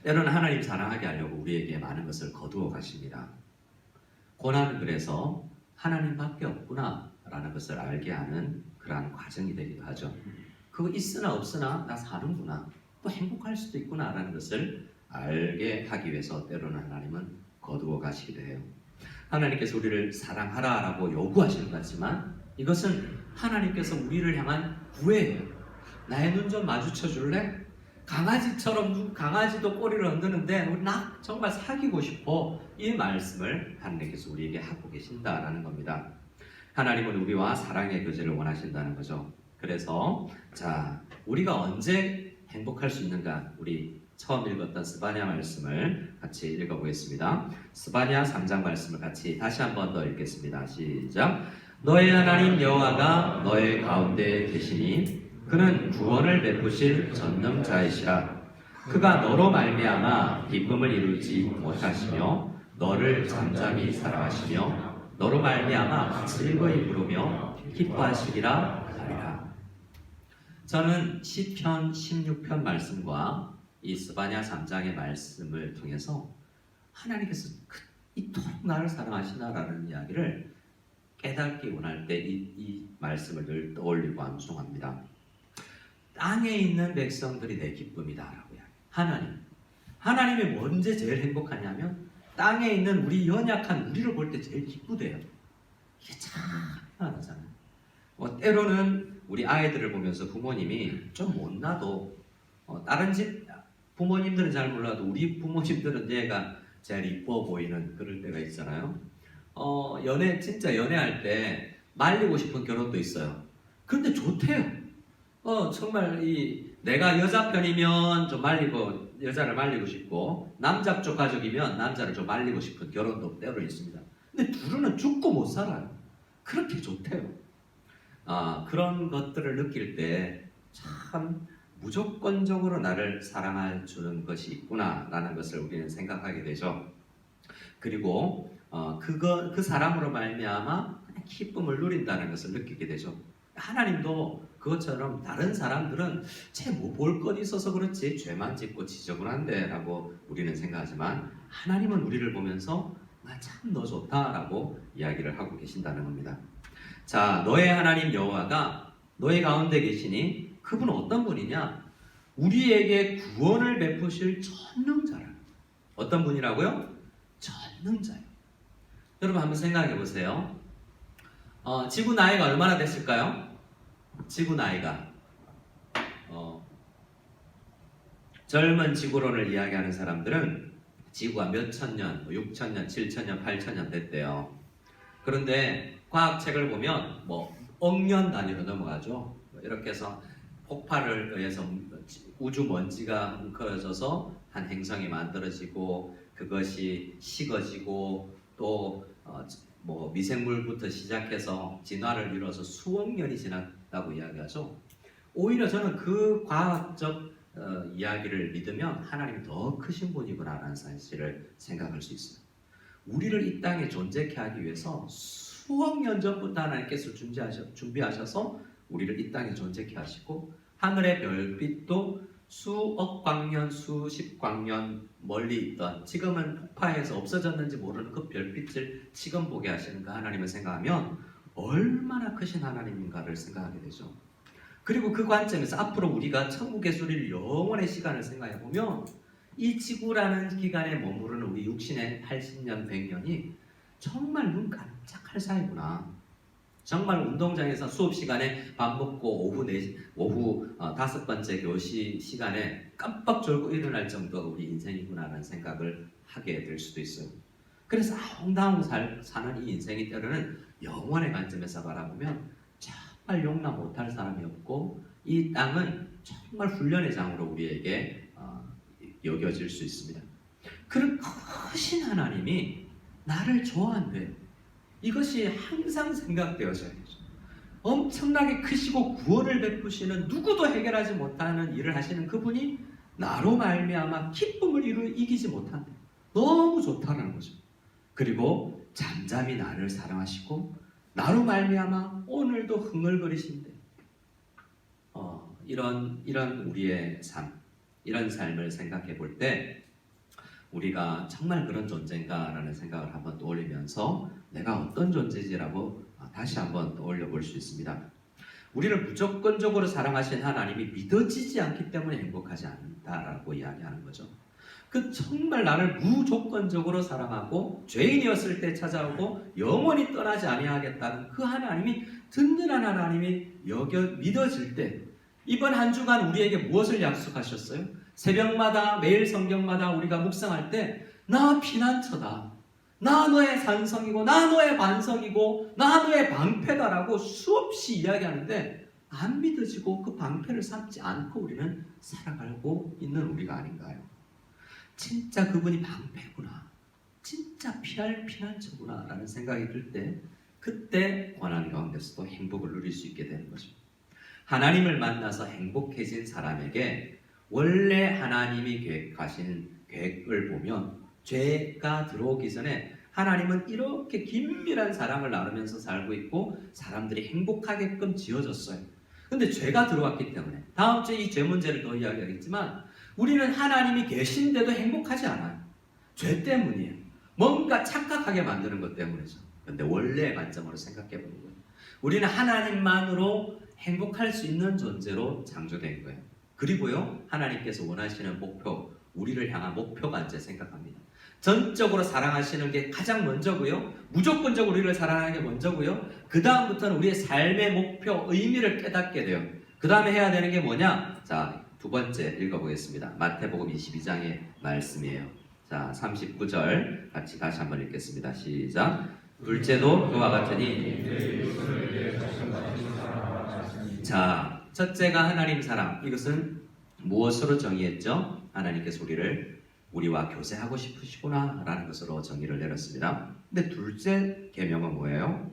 때로는 하나님 사랑하게 하려고 우리에게 많은 것을 거두어 가십니다. 고난은 그래서 하나님밖에 없구나 라는 것을 알게 하는 그러한 과정이 되기도 하죠. 그거 있으나 없으나 나 사는구나, 또 행복할 수도 있구나 라는 것을 알게 하기 위해서 때로는 하나님은 거두어 가시기도 해요. 하나님께서 우리를 사랑하라 라고 요구하시는 것 같지만 이것은 하나님께서 우리를 향한 구애예요. 나의 눈 좀 마주쳐 줄래? 강아지처럼 강아지도 꼬리를 흔드는데 우리 나 정말 사귀고 싶어. 이 말씀을 하나님께서 우리에게 하고 계신다라는 겁니다. 하나님은 우리와 사랑의 교제를 원하신다는 거죠. 그래서 자, 우리가 언제 행복할 수 있는가? 우리 처음 읽었던 스바냐 말씀을 같이 읽어보겠습니다. 스바냐 3장 말씀을 같이 다시 한 번 더 읽겠습니다. 시작. 너의 하나님 여호와가 너의 가운데 계시니 그는 구원을 베푸실 전능자이시라. 그가 너로 말미암아 기쁨을 이루지 못하시며 너를 잠잠히 사랑하시며 너로 말미암아 즐거이 부르며 기뻐하시리라 하리라. 저는 시편 16편 말씀과 이 스바냐 3장의 말씀을 통해서 하나님께서 이토록 나를 사랑하시나라는 이야기를 깨닫기 원할 때 이 말씀을 늘 떠올리고 암송합니다. 땅에 있는 백성들이 내 기쁨이다라고 이야기해요. 하나님이 언제 제일 행복하냐면 땅에 있는 우리 연약한 우리를 볼 때 제일 기쁘대요. 이게 참 희한하잖아요. 때로는 우리 아이들을 보면서 부모님이 좀 못나도 다른 집 부모님들은 잘 몰라도 우리 부모님들은 얘가 제일 이뻐 보이는 그럴 때가 있잖아요. 진짜 연애할 때 말리고 싶은 결혼도 있어요. 그런데 좋대요. 정말 내가 여자 편이면 좀 여자를 말리고 싶고, 남자 쪽 가족이면 남자를 좀 말리고 싶은 결혼도 때로 있습니다. 근데 둘은 죽고 못 살아요. 그렇게 좋대요. 그런 것들을 느낄 때 참 무조건적으로 나를 사랑해 주는 것이 있구나라는 것을 우리는 생각하게 되죠. 그리고 그 사람으로 말미암아 기쁨을 누린다는 것을 느끼게 되죠. 하나님도 그것처럼 다른 사람들은 쟤 뭐 볼 것 있어서 그렇지 죄만 짓고 지저분한데 라고 우리는 생각하지만 하나님은 우리를 보면서 참 너 좋다 라고 이야기를 하고 계신다는 겁니다. 자, 너의 하나님 여호와가 너의 가운데 계시니 그분은 어떤 분이냐? 우리에게 구원을 베푸실 전능자라. 어떤 분이라고요? 전능자요. 여러분 한번 생각해 보세요. 지구 나이가 얼마나 됐을까요? 지구 나이가 젊은 지구론을 이야기하는 사람들은 지구가 몇천 년, 6천 년, 7천 년, 8천 년 됐대요. 그런데 과학책을 보면 억년 단위로 넘어가죠. 이렇게 해서 폭발을 의해서 우주 먼지가 뭉클어져서 한 행성이 만들어지고 그것이 식어지고 또 뭐 미생물부터 시작해서 진화를 이뤄서 수억 년이 지났다고 이야기하죠. 오히려 저는 그 과학적 이야기를 믿으면 하나님이 더 크신 분이구나라는 사실을 생각할 수 있어요. 우리를 이 땅에 존재케 하기 위해서 수억 년 전부터 하나님께서 준비하셔서 우리를 이 땅에 존재케 하시고 하늘의 별빛도 수억 광년, 수십 광년 멀리 있던 지금은 폭파해서 없어졌는지 모르는 그 별빛을 지금 보게 하시는 그 하나님을 생각하면 얼마나 크신 하나님인가를 생각하게 되죠. 그리고 그 관점에서 앞으로 우리가 천국에 누릴 영원의 시간을 생각해 보면 이 지구라는 기간에 머무르는 우리 육신의 80년, 100년이 정말 눈 깜짝할 사이구나. 정말 운동장에서 수업 시간에 밥 먹고 오후 5번째 교시 시간에 깜빡 졸고 일어날 정도가 우리 인생이구나라는 생각을 하게 될 수도 있어요. 그래서 아웅다웅 사는 이 인생이 때로는 영원의 관점에서 바라보면 정말 용납 못할 사람이 없고 이 땅은 정말 훈련의 장으로 우리에게 여겨질 수 있습니다. 그런 크신 하나님이 나를 좋아한대. 이것이 항상 생각되어져야 되죠. 엄청나게 크시고 구원을 베푸시는 누구도 해결하지 못하는 일을 하시는 그분이 나로 말미암아 기쁨을 이기지 못한대. 너무 좋다는 거죠. 그리고 잠잠히 나를 사랑하시고 나로 말미암아 오늘도 흥얼거리신대. 이런 우리의 삶, 이런 삶을 생각해 볼 때 우리가 정말 그런 존재인가라는 생각을 한번 떠올리면서 내가 어떤 존재지라고 다시 한번 떠올려 볼 수 있습니다. 우리를 무조건적으로 사랑하신 하나님이 믿어지지 않기 때문에 행복하지 않다라고 이야기하는 거죠. 그 정말 나를 무조건적으로 사랑하고 죄인이었을 때 찾아오고 영원히 떠나지 아니하겠다는 그 하나님이 든든한 하나님이 믿어질 때 이번 한 주간 우리에게 무엇을 약속하셨어요? 새벽마다 매일 성경마다 우리가 묵상할 때 나 피난처다. 나 너의 산성이고 나 너의 반성이고 나 너의 방패다라고 수없이 이야기하는데 안 믿어지고 그 방패를 삼지 않고 우리는 살아가고 있는 우리가 아닌가요? 진짜 그분이 방패구나. 진짜 피할 피난처구나 라는 생각이 들 때 그때 고난 가운데서도 행복을 누릴 수 있게 되는 거죠. 하나님을 만나서 행복해진 사람에게 원래 하나님이 계획하신 계획을 보면 죄가 들어오기 전에 하나님은 이렇게 긴밀한 사랑을 나누면서 살고 있고 사람들이 행복하게끔 지어졌어요. 근데 죄가 들어왔기 때문에 다음 주에 이 죄 문제를 더 이야기하겠지만 우리는 하나님이 계신데도 행복하지 않아요. 죄 때문이에요. 뭔가 착각하게 만드는 것 때문이죠. 근데 원래의 관점으로 생각해 보는 거예요. 우리는 하나님만으로 행복할 수 있는 존재로 창조된 거예요. 그리고요, 하나님께서 원하시는 목표, 우리를 향한 목표가 이제 생각합니다. 전적으로 사랑하시는 게 가장 먼저고요. 무조건적으로 우리를 사랑하는 게 먼저고요. 그 다음부터는 우리의 삶의 목표, 의미를 깨닫게 돼요. 그 다음에 해야 되는 게 뭐냐? 자, 두 번째 읽어보겠습니다. 마태복음 22장의 말씀이에요. 자, 39절 같이 다시 한번 읽겠습니다. 시작. 둘째도 그와 같으니. 자, 첫째가 하나님 사랑. 이것은 무엇으로 정의했죠? 하나님께서 우리와 교제하고 싶으시구나 라는 것으로 정의를 내렸습니다. 근데 둘째 계명은 뭐예요?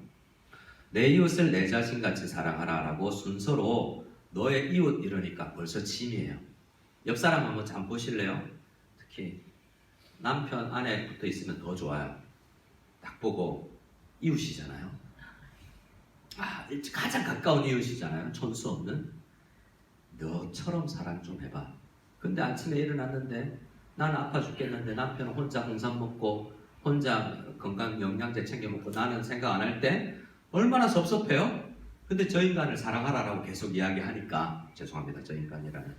내 이웃을 내 자신같이 사랑하라 라고 순서로 너의 이웃 이러니까 벌써 짐이에요. 옆 사람 한번 잠 보실래요? 특히 남편 아내 붙어 있으면 더 좋아요. 딱 보고 이웃이잖아요. 가장 가까운 이웃이잖아요. 천수 없는. 너처럼 사랑 좀 해봐. 근데 아침에 일어났는데 나는 아파 죽겠는데 남편은 혼자 홍삼 먹고 혼자 건강 영양제 챙겨 먹고 나는 생각 안 할 때 얼마나 섭섭해요? 근데 저 인간을 사랑하라라고 계속 이야기하니까 죄송합니다. 저 인간이라는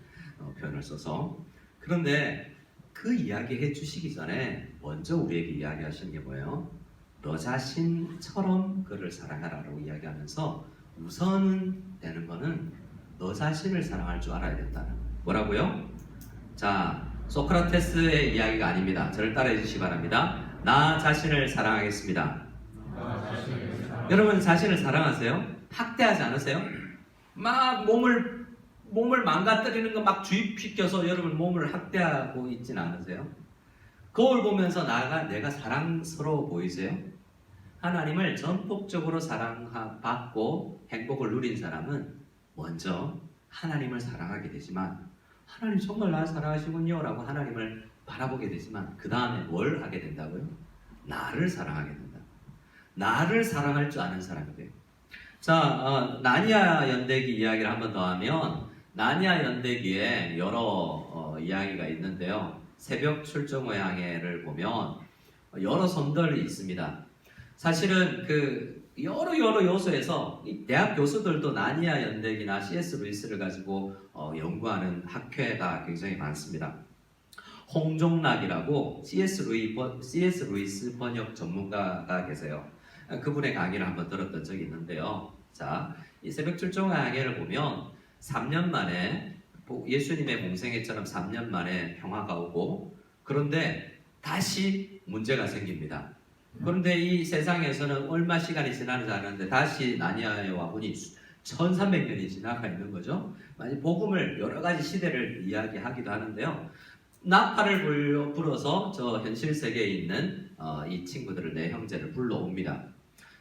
표현을 써서. 그런데 그 이야기 해주시기 전에 먼저 우리에게 이야기하시는 게 뭐예요? 너 자신처럼 그를 사랑하라고 이야기하면서 우선 되는 거는 너 자신을 사랑할 줄 알아야 된다는 거예요. 뭐라고요? 자, 소크라테스의 이야기가 아닙니다. 저를 따라해 주시기 바랍니다. 나 자신을 사랑하겠습니다. 여러분 자신을 사랑하세요? 학대하지 않으세요? 막 몸을 망가뜨리는 거 막 주입시켜서 여러분 몸을 학대하고 있진 않으세요? 거울 보면서 내가 사랑스러워 보이세요? 하나님을 전폭적으로 사랑받고 행복을 누린 사람은 먼저 하나님을 사랑하게 되지만 하나님 정말 나를 사랑하시군요 라고 하나님을 바라보게 되지만 그 다음에 뭘 하게 된다고요? 나를 사랑하게 된다. 나를 사랑할 줄 아는 사람이 돼요. 자, 나니아 연대기 이야기를 한 번 더 하면 나니아 연대기에 여러 이야기가 있는데요. 새벽 출정호 항해를 보면 여러 섬들이 있습니다. 사실은 그 여러 요소에서 이 대학 교수들도 나니아 연대기나 C.S. 루이스를 가지고 연구하는 학회가 굉장히 많습니다. 홍종락이라고 C.S. 루이스 번역 전문가가 계세요. 그분의 강의를 한번 들었던 적이 있는데요. 자, 이 새벽 출정 항해를 보면 3년 만에 예수님의 공생애처럼 3년 만에 평화가 오고 그런데 다시 문제가 생깁니다. 그런데 이 세상에서는 얼마 시간이 지나지 않았는데 다시 나니아에 와보니 1300년이 지나가 있는 거죠. 복음을 여러 가지 시대를 이야기하기도 하는데요. 나팔을 불어서 저 현실 세계에 있는 이 친구들을 내 형제를 불러옵니다.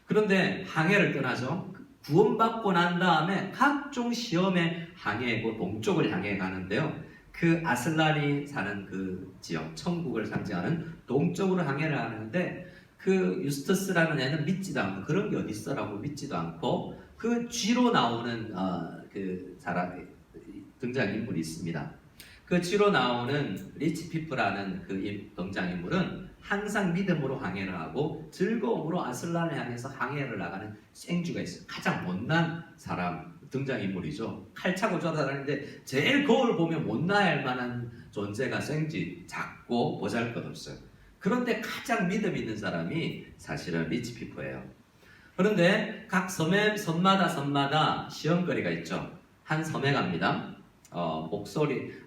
그런데 항해를 떠나죠. 구원받고 난 다음에 각종 시험에 항해하고 동쪽을 향해 가는데요. 그 아슬란이 사는 그 지역, 천국을 상징하는 동쪽으로 항해를 하는데 그 유스터스라는 애는 믿지도 않고 그런 게 어디 있어라고 믿지도 않고 그 뒤로 나오는 그 사람 등장인물이 있습니다. 그 뒤로 나오는 리치 피프라는 그 등장인물은 항상 믿음으로 항해를 하고 즐거움으로 아슬란을 향해서 항해를 나가는 생쥐가 있어요. 가장 못난 사람 등장인물이죠. 칼 차고 쫓아다니는데 제일 거울 보면 못나야 할 만한 존재가 생쥐, 작고 보잘것없어요. 그런데 가장 믿음 있는 사람이 사실은 리치 피프예요. 그런데 각 섬마다 시험거리가 있죠. 한 섬에 갑니다.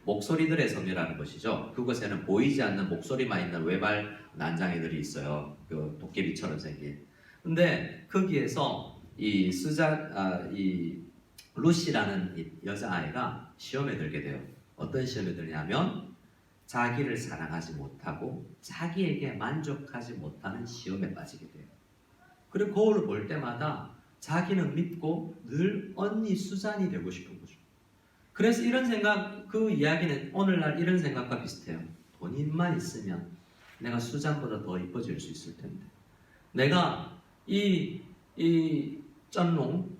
목소리들의 섬이라는 것이죠. 그곳에는 보이지 않는 목소리만 있는 외발 난장이들이 있어요. 그 도깨비처럼 생긴. 근데 거기에서 이 루시라는 이 여자아이가 시험에 들게 돼요. 어떤 시험에 들냐면 자기를 사랑하지 못하고 자기에게 만족하지 못하는 시험에 빠지게 돼요. 그리고 거울을 볼 때마다 자기는 믿고 늘 언니 수잔이 되고 싶은 거죠. 그래서 이런 생각, 그 이야기는 오늘날 이런 생각과 비슷해요. 돈만 있으면 내가 수잔보다 더 이뻐질 수 있을 텐데 내가 이 쩐농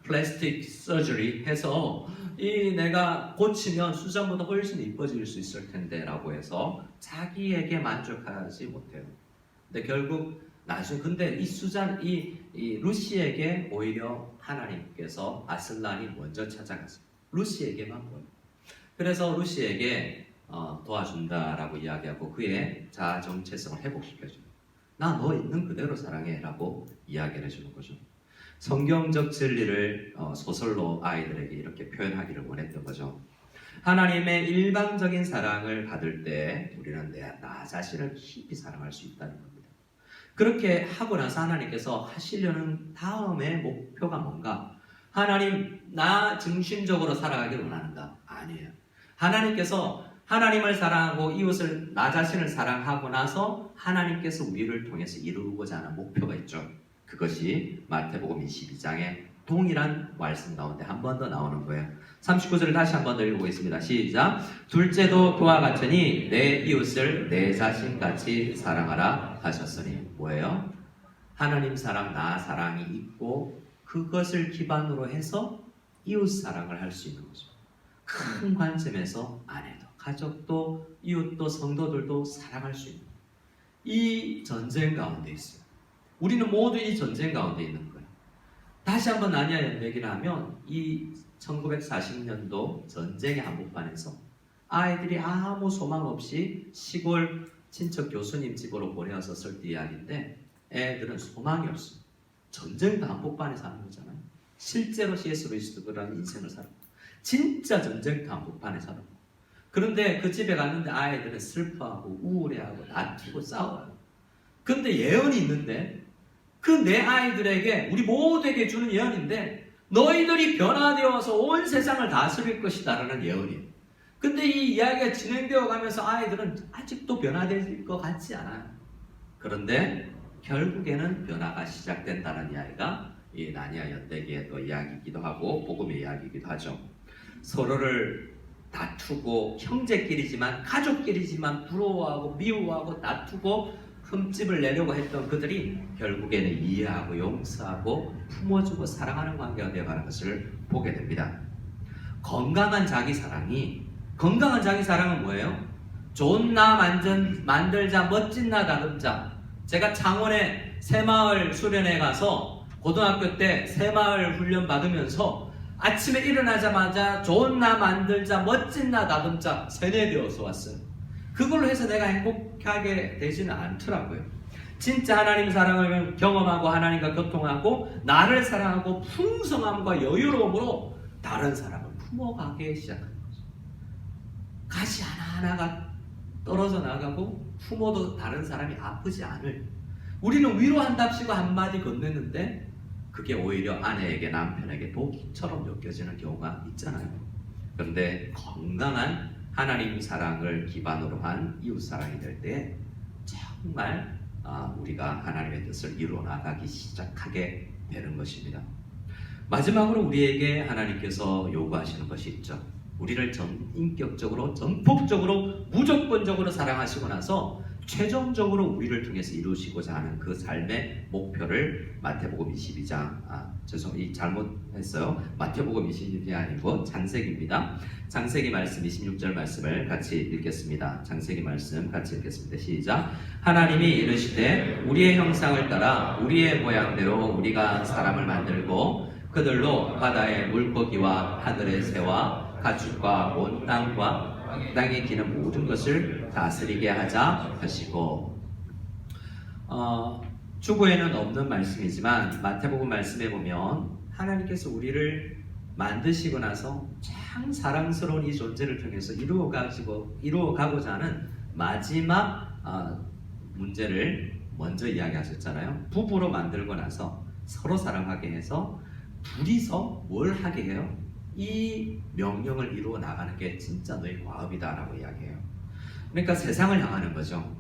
플라스틱 서저리 해서 내가 고치면 수잔보다 훨씬 이뻐질 수 있을 텐데 라고 해서 자기에게 만족하지 못해요. 근데 결국 나중에 근데 이 수잔 이 루시에게 오히려 하나님께서 아슬란이 먼저 찾아갔어요. 루시에게만 보여요. 그래서 루시에게 도와준다라고 이야기하고 그의 자아 정체성을 회복시켜줘요. 나 너 있는 그대로 사랑해 라고 이야기를 해주는 거죠. 성경적 진리를 소설로 아이들에게 이렇게 표현하기를 원했던 거죠. 하나님의 일방적인 사랑을 받을 때 우리는 나 자신을 깊이 사랑할 수 있다는 겁니다. 그렇게 하고 나서 하나님께서 하시려는 다음의 목표가 뭔가? 하나님 나 중심적으로 살아가길 원하는가? 아니에요. 하나님께서 하나님을 사랑하고 이웃을 나 자신을 사랑하고 나서 하나님께서 우리를 통해서 이루고자 하는 목표가 있죠. 그것이 마태복음 22장의 동일한 말씀 가운데 한 번 더 나오는 거예요. 39절을 다시 한 번 더 읽어보겠습니다. 시작. 둘째도 그와 같으니 내 이웃을 내 자신같이 사랑하라 하셨으니 뭐예요? 하나님 사랑, 나 사랑이 있고 그것을 기반으로 해서 이웃 사랑을 할 수 있는 거죠. 큰 관점에서 아내도, 가족도, 이웃도, 성도들도 사랑할 수 있는 이 전쟁 가운데 있어요. 우리는 모두 이 전쟁 가운데 있는 거예요. 다시 한번 나니아 연대기를 하면 이 1940년도 전쟁의 한복판에서 아이들이 아무 소망 없이 시골 친척 교수님 집으로 보내어서 쓸 때 이야기인데 애들은 소망이 없어요. 전쟁도 한복판에서 하는 거잖아요. 실제로 C.S. 루이스도 그런 인생을 살았고 진짜 전쟁터 한복판에 살았고 그런데 그 집에 갔는데 아이들은 슬퍼하고 우울해하고 다투고 싸워요. 근데 예언이 있는데 그 내 아이들에게 우리 모두에게 주는 예언인데 너희들이 변화되어서 온 세상을 다스릴 것이다 라는 예언이에요. 근데 이 이야기가 진행되어 가면서 아이들은 아직도 변화될 것 같지 않아요. 그런데 결국에는 변화가 시작된다는 이야기가 이 나니아 연대기의 또 이야기이기도 하고 복음의 이야기이기도 하죠. 서로를 다투고 형제끼리지만 가족끼리지만 부러워하고 미워하고 다투고 흠집을 내려고 했던 그들이 결국에는 이해하고 용서하고 품어주고 사랑하는 관계가 되어가는 것을 보게 됩니다. 건강한 자기 사랑은 뭐예요? 좋은 나 만들자, 멋진 나 다듬자. 제가 창원에 새마을 수련회 가서 고등학교 때 새마을 훈련 받으면서 아침에 일어나자마자 좋은 나 만들자, 멋진 나 다듬자 세뇌되어서 왔어요. 그걸로 해서 내가 행복하게 되지는 않더라고요. 진짜 하나님 사랑을 경험하고 하나님과 교통하고 나를 사랑하고 풍성함과 여유로움으로 다른 사람을 품어가기 시작하는 거죠. 가시 하나하나가 떨어져 나가고 품어도 다른 사람이 아프지 않을, 우리는 위로한답시고 한마디 건넸는데 그게 오히려 아내에게 남편에게 독처럼 느껴지는 경우가 있잖아요. 그런데 건강한 하나님 사랑을 기반으로 한 이웃 사랑이 될 때 정말 우리가 하나님의 뜻을 이루어 나가기 시작하게 되는 것입니다. 마지막으로 우리에게 하나님께서 요구하시는 것이 있죠. 우리를 전인격적으로, 전폭적으로, 무조건적으로 사랑하시고 나서 최종적으로 우리를 통해서 이루시고자 하는 그 삶의 목표를 마태복음 22장, 잘못했어요. 마태복음 22장이 아니고 창세기입니다. 창세기 말씀 26절 말씀을 같이 읽겠습니다. 창세기 말씀 같이 읽겠습니다. 시작. 하나님이 이르시되 우리의 형상을 따라 우리의 모양대로 우리가 사람을 만들고 그들로 바다의 물고기와 하늘의 새와 가축과 온 땅과 땅에 기는 모든 것을 다스리게 하자 하시고, 주보에는 없는 말씀이지만 마태복음 말씀에 보면 하나님께서 우리를 만드시고 나서 참 사랑스러운 이 존재를 통해서 이루어가고자 하는 마지막 문제를 먼저 이야기하셨잖아요. 부부로 만들고 나서 서로 사랑하게 해서 둘이서 뭘 하게 해요? 이 명령을 이루어 나가는 게 진짜 너희 과업이다 라고 이야기해요. 그러니까 세상을 향하는 거죠.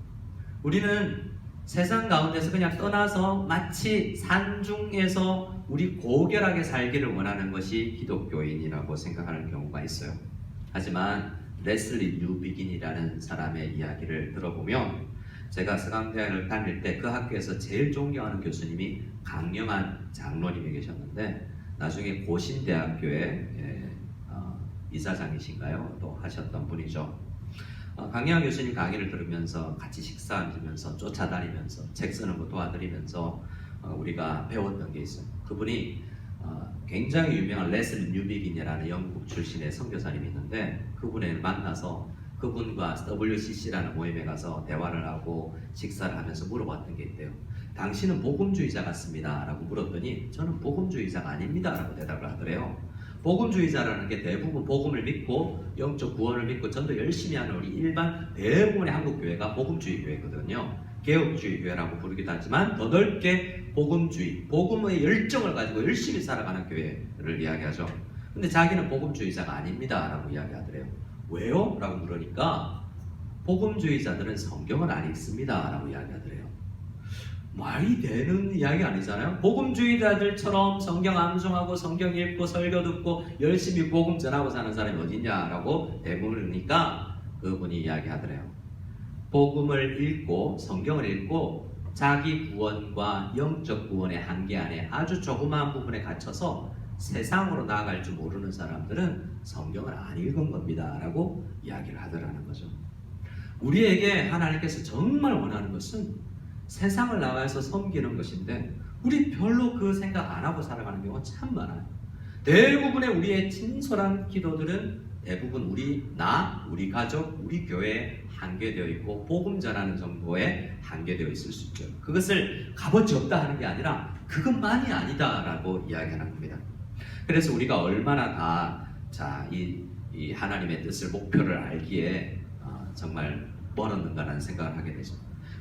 우리는 세상 가운데서 그냥 떠나서 마치 산중에서 우리 고결하게 살기를 원하는 것이 기독교인이라고 생각하는 경우가 있어요. 하지만 레슬리 뉴비긴이라는 사람의 이야기를 들어보면, 제가 서강대학을 다닐 때 그 학교에서 제일 존경하는 교수님이 강영한 장로님이 계셨는데 나중에 고신대학교의 이사장이신가요? 또 하셨던 분이죠. 강영한 교수님 강의를 들으면서 같이 식사하면서 쫓아다니면서 책 쓰는 거 도와드리면서 우리가 배웠던 게 있어요. 그분이 굉장히 유명한 레슬리 뉴비긴이라는 영국 출신의 선교사님이 있는데 그분을 만나서 그분과 WCC라는 모임에 가서 대화를 하고 식사를 하면서 물어봤던 게 있대요. 당신은 복음주의자 같습니다 라고 물었더니 저는 복음주의자가 아닙니다 라고 대답을 하더래요. 복음주의자라는 게 대부분 복음을 믿고 영적 구원을 믿고 전도 열심히 하는 우리 일반 대부분의 한국 교회가 복음주의 교회거든요. 개혁주의 교회라고 부르기도 하지만 더 넓게 복음주의, 복음의 열정을 가지고 열심히 살아가는 교회를 이야기하죠. 근데 자기는 복음주의자가 아닙니다 라고 이야기하더래요. 왜요? 라고 물으니까 복음주의자들은 성경을 안 읽습니다 라고 이야기하더래요. 말이 되는 이야기 아니잖아요. 복음주의자들처럼 성경 암송하고 성경 읽고 설교 듣고 열심히 복음 전하고 사는 사람이 어딨냐라고 대물으니까 그분이 이야기하더래요. 복음을 읽고 성경을 읽고 자기 구원과 영적 구원의 한계 안에 아주 조그마한 부분에 갇혀서 세상으로 나아갈 줄 모르는 사람들은 성경을 안 읽은 겁니다 라고 이야기를 하더라는 거죠. 우리에게 하나님께서 정말 원하는 것은 세상을 나가서 섬기는 것인데 우리 별로 그 생각 안 하고 살아가는 경우가 참 많아요. 대부분의 우리의 진솔한 기도들은 대부분 우리 가족, 우리 교회에 한계되어 있고 복음 전하는 정도에 한계되어 있을 수 있죠. 그것을 값어치 없다 하는 게 아니라 그것만이 아니다 라고 이야기하는 겁니다. 그래서 우리가 얼마나 이 하나님의 뜻을, 목표를 알기에 정말 멀었는가라는 생각을 하게 되죠.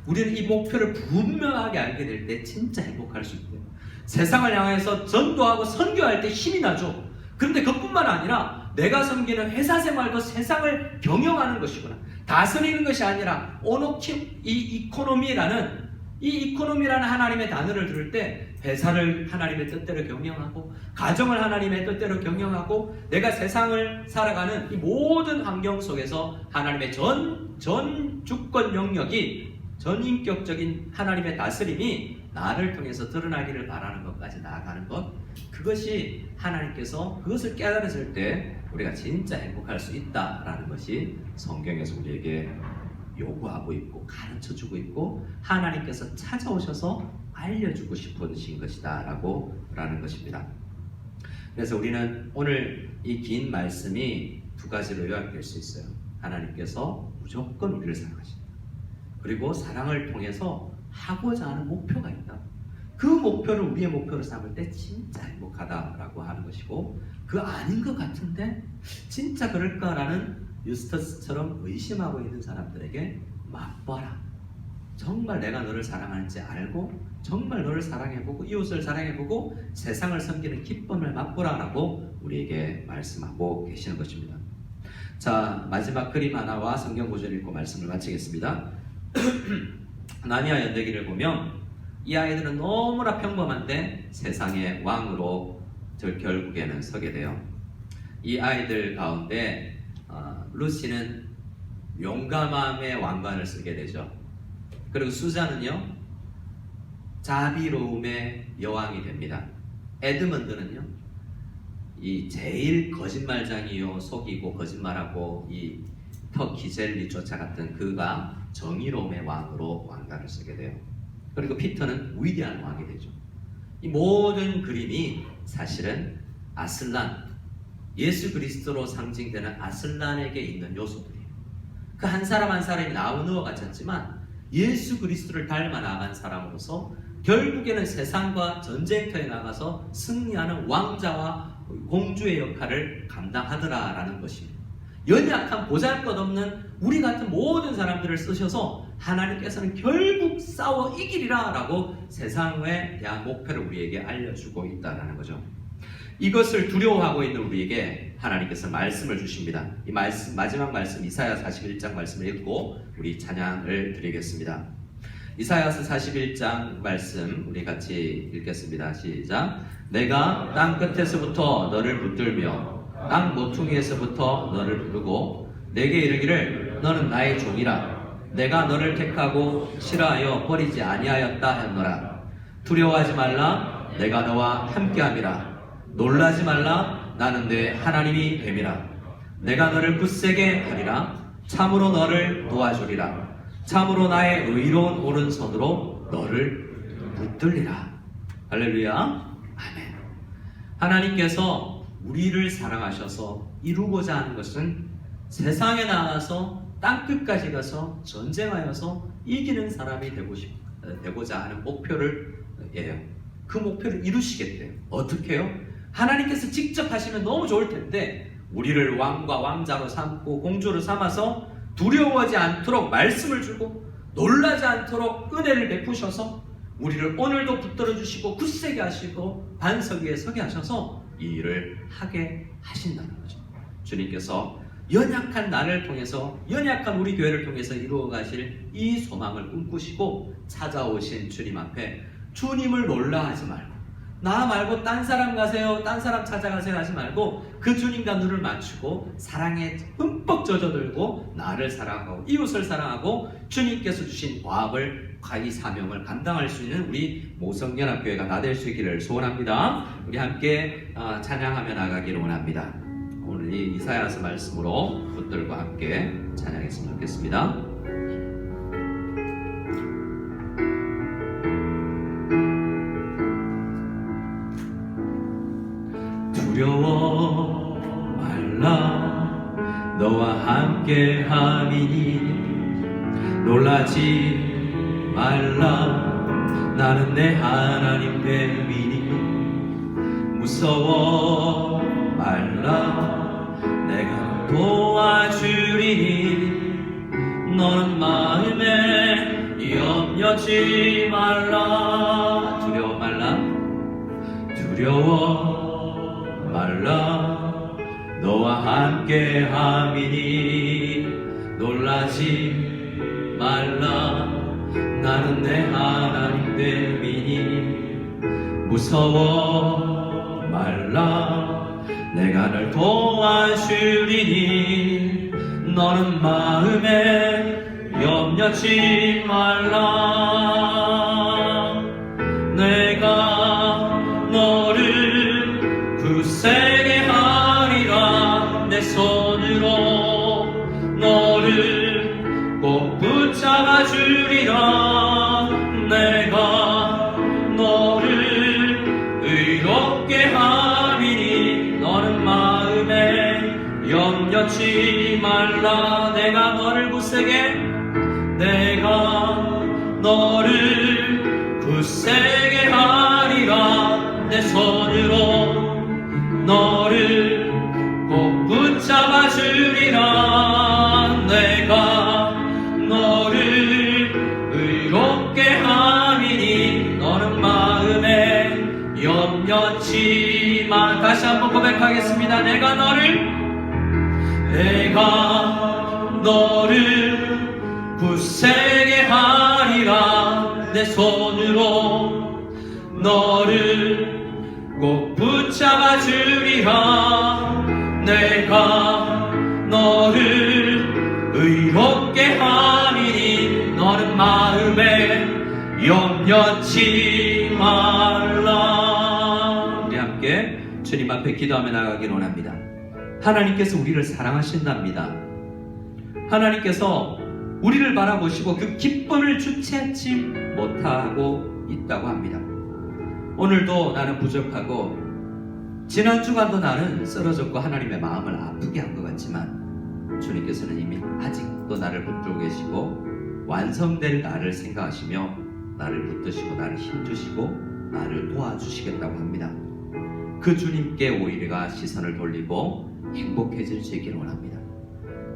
우리는 이 목표를 분명하게 알게 될 때 진짜 행복할 수 있대요. 세상을 향해서 전도하고 선교할 때 힘이 나죠. 그런데 그뿐만 아니라 내가 섬기는 회사 생활도 세상을 경영하는 것이구나. 다스리는 것이 아니라 오노키 이 이코노미라는 이 이코노미라는 하나님의 단어를 들을 때 회사를 하나님의 뜻대로 경영하고 가정을 하나님의 뜻대로 경영하고 내가 세상을 살아가는 이 모든 환경 속에서 하나님의 전 주권 영역이 전인격적인 하나님의 다스림이 나를 통해서 드러나기를 바라는 것까지 나아가는 것, 그것이 하나님께서 그것을 깨달았을 때 우리가 진짜 행복할 수 있다라는 것이 성경에서 우리에게 요구하고 있고 가르쳐주고 있고 하나님께서 찾아오셔서 알려주고 싶으신 것이다 라는 것입니다. 그래서 우리는 오늘 이 긴 말씀이 두 가지로 요약될 수 있어요. 하나님께서 무조건 우리를 사랑하신다. 그리고 사랑을 통해서 하고자 하는 목표가 있다. 그 목표를 우리의 목표로 삼을 때 진짜 행복하다라고 하는 것이고, 그 아닌 것 같은데 진짜 그럴까라는 유스터스처럼 의심하고 있는 사람들에게 맛봐라. 정말 내가 너를 사랑하는지 알고 정말 너를 사랑해보고 이웃을 사랑해보고 세상을 섬기는 기쁨을 맛보라라고 우리에게 말씀하고 계시는 것입니다. 자, 마지막 그림 하나와 성경 구절 읽고 말씀을 마치겠습니다. 나니아 연대기를 보면 이 아이들은 너무나 평범한데 세상의 왕으로 결국에는 서게 돼요. 이 아이들 가운데 루시는 용감함의 왕관을 쓰게 되죠. 그리고 수자는요 자비로움의 여왕이 됩니다. 에드먼드는요 이 제일 거짓말장이요, 속이고 거짓말하고 이 터키젤리 쫓아갔던 그가 정의로움의 왕으로 왕관을 쓰게 돼요. 그리고 피터는 위대한 왕이 되죠. 이 모든 그림이 사실은 아슬란, 예수 그리스도로 상징되는 아슬란에게 있는 요소들이에요. 그 한 사람 한 사람이 나무누어 같았지만 예수 그리스도를 닮아 나간 사람으로서 결국에는 세상과 전쟁터에 나가서 승리하는 왕자와 공주의 역할을 감당하더라라는 것입니다. 연약한 보잘것없는 우리 같은 모든 사람들을 쓰셔서 하나님께서는 결국 싸워 이기리라 라고 세상에 대한 목표를 우리에게 알려주고 있다는 거죠. 이것을 두려워하고 있는 우리에게 하나님께서 말씀을 주십니다. 이 말씀, 마지막 말씀 이사야 41장 말씀을 읽고 우리 찬양을 드리겠습니다. 이사야서 41장 말씀 우리 같이 읽겠습니다. 시작. 내가 땅 끝에서부터 너를 붙들며 땅 모퉁이에서부터 너를 부르고 내게 이르기를 너는 나의 종이라. 내가 너를 택하고 싫어하여 버리지 아니하였다 했노라. 두려워하지 말라. 내가 너와 함께함이라. 놀라지 말라. 나는 내 하나님이 됨이라. 내가 너를 굳세게 하리라. 참으로 너를 도와주리라. 참으로 나의 의로운 오른손으로 너를 붙들리라. 할렐루야. 아멘. 하나님께서 우리를 사랑하셔서 이루고자 하는 것은 세상에 나가서 땅끝까지 가서 전쟁하여서 이기는 사람이 되고자 하는 목표를 예요. 그 목표를 이루시겠대요. 어떻게 해요? 하나님께서 직접 하시면 너무 좋을 텐데 우리를 왕과 왕자로 삼고 공주로 삼아서 두려워하지 않도록 말씀을 주고 놀라지 않도록 은혜를 베푸셔서 우리를 오늘도 붙들어 주시고 굳세게 하시고 반석 위에 서게 하셔서 이 일을 하게 하신다는 거죠. 주님께서 연약한 나를 통해서 연약한 우리 교회를 통해서 이루어 가실 이 소망을 꿈꾸시고 찾아오신 주님 앞에 주님을 놀라하지 말고 나 말고 딴 사람 가세요, 딴 사람 찾아가세요 하지 말고 그 주님과 눈을 맞추고 사랑에 흠뻑 젖어들고 나를 사랑하고 이웃을 사랑하고 주님께서 주신 과업을 이 사명을 감당할 수 있는 우리 모성연합교회가 나 될 수 있기를 소원합니다. 우리 함께 찬양하며 나가기를 원합니다. 오늘 이 이사야서 말씀으로 붙들과 함께 찬양했으면 좋겠습니다. 두려워 말라. 너와 함께 함이니 놀라지 말라. 나는 내 하나님 됨이니 무서워 말라. 내가 도와주리니 너는 마음에 염려지 말라. 두려워 말라. 두려워 말라. 너와 함께 함이니 놀라지 말라. 나는 내 하나님 때문이니 무서워 말라. 내가 널 도와주리니 너는 마음에 염려치 말라. 내가 너를 굳세게 하리라. 내 손으로 너를 꼭 붙잡아 주리라. 내가 너를 의롭게 하리니 너는 마음에 염려치 말라. 내가 너를 굳세게 하리라. 내 손으로 너를 꼭 붙잡아 주리라. 내가 너를 의롭게 하리니 너는 마음에 염려치 마. 다시 한번 고백하겠습니다. 내가 너를 굳세게 하리라. 내 손으로 너를 꼭 붙잡아 주리라. 내가 너를 의롭게 하리니 너는 마음에 염려치 말라. 우리 함께 주님 앞에 기도하며 나가길 원합니다. 하나님께서 우리를 사랑하신답니다. 하나님께서 우리를 바라보시고 그 기쁨을 주체하지 못하고 있다고 합니다. 오늘도 나는 부족하고 지난 주간도 나는 쓰러졌고 하나님의 마음을 아프게 한 것 같지만 주님께서는 이미 아직도 나를 붙들고 계시고 완성될 나를 생각하시며 나를 붙드시고 나를 힘주시고 나를 도와주시겠다고 합니다. 그 주님께 우리가 시선을 돌리고 행복해질 수 있기를 원합니다.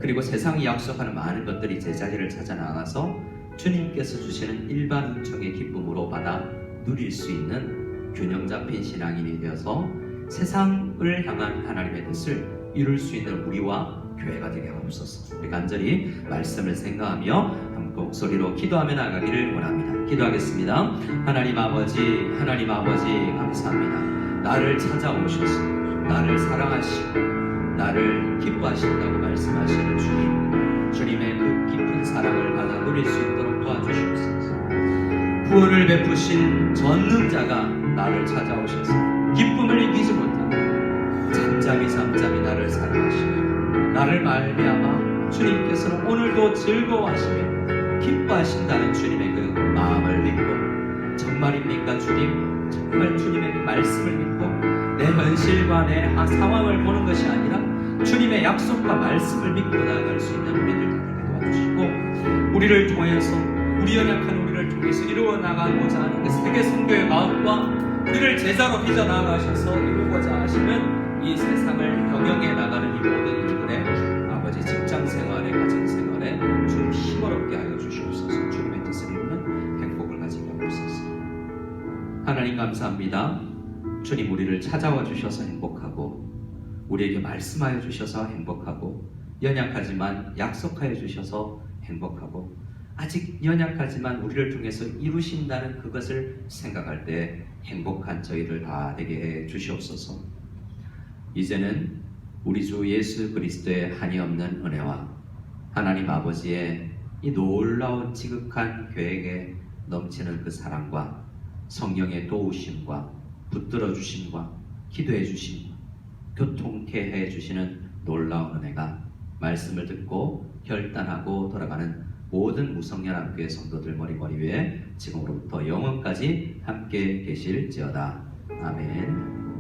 그리고 세상이 약속하는 많은 것들이 제자리를 찾아 나가서 주님께서 주시는 일반 은총의 기쁨으로 받아 누릴 수 있는 균형 잡힌 신앙인이 되어서 세상을 향한 하나님의 뜻을 이룰 수 있는 우리와 교회가 되게 하옵소서. 우리 간절히 말씀을 생각하며 한 목소리로 기도하며 나가기를 원합니다. 기도하겠습니다. 하나님 아버지 감사합니다. 나를 찾아오셔서 나를 사랑하시고 나를 기뻐하신다고 말씀하시는 주님의 그 깊은 사랑을 받아 누릴 수 있도록 도와주시옵소서. 구원을 베푸신 전능자가 나를 찾아오셔서 기쁨을 이기지 못하고 잠잠히 나를 사랑하시며 나를 말미암아 주님께서는 오늘도 즐거워하시며 기뻐하신다는 주님의 그 마음을 믿고 정말입니까 주님? 정말 주님의 그 말씀을 믿고 내 현실과 내 상황을 보는 것이 아니라 주님의 약속과 말씀을 믿고 나아갈 수 있는 우리들 되게 도와주시고 우리를 통해서 우리 연약한 우리를 통해서 이루어 나가고자 하는 그 세계 선교의 마음과 우리를 제자로 빚어 나아가셔서 이루고자 하시는 이 세상을 경영해 나가는 이 모든 일들의 아버지 직장 생활에 가정 생활에 주님 힘어렵게 하여 주시옵소서. 주님의 뜻을 이루는 행복을 가지게 하옵소서. 하나님 감사합니다. 주님 우리를 찾아와 주셔서 행복하고 우리에게 말씀하여 주셔서 행복하고 연약하지만 약속하여 주셔서 행복하고 아직 연약하지만 우리를 통해서 이루신다는 그것을 생각할 때 행복한 저희들 다 되게 해 주시옵소서. 이제는 우리 주 예수 그리스도의 한이 없는 은혜와 하나님 아버지의 이 놀라운 지극한 계획에 넘치는 그 사랑과 성령의 도우심과 붙들어 주심과 기도해 주심과 교통케 해 주시는 놀라운 은혜가 말씀을 듣고 결단하고 돌아가는 모든 무성연합교회 성도들 머리 위에 지금으로부터 영원까지 함께 계실지어다. 아멘.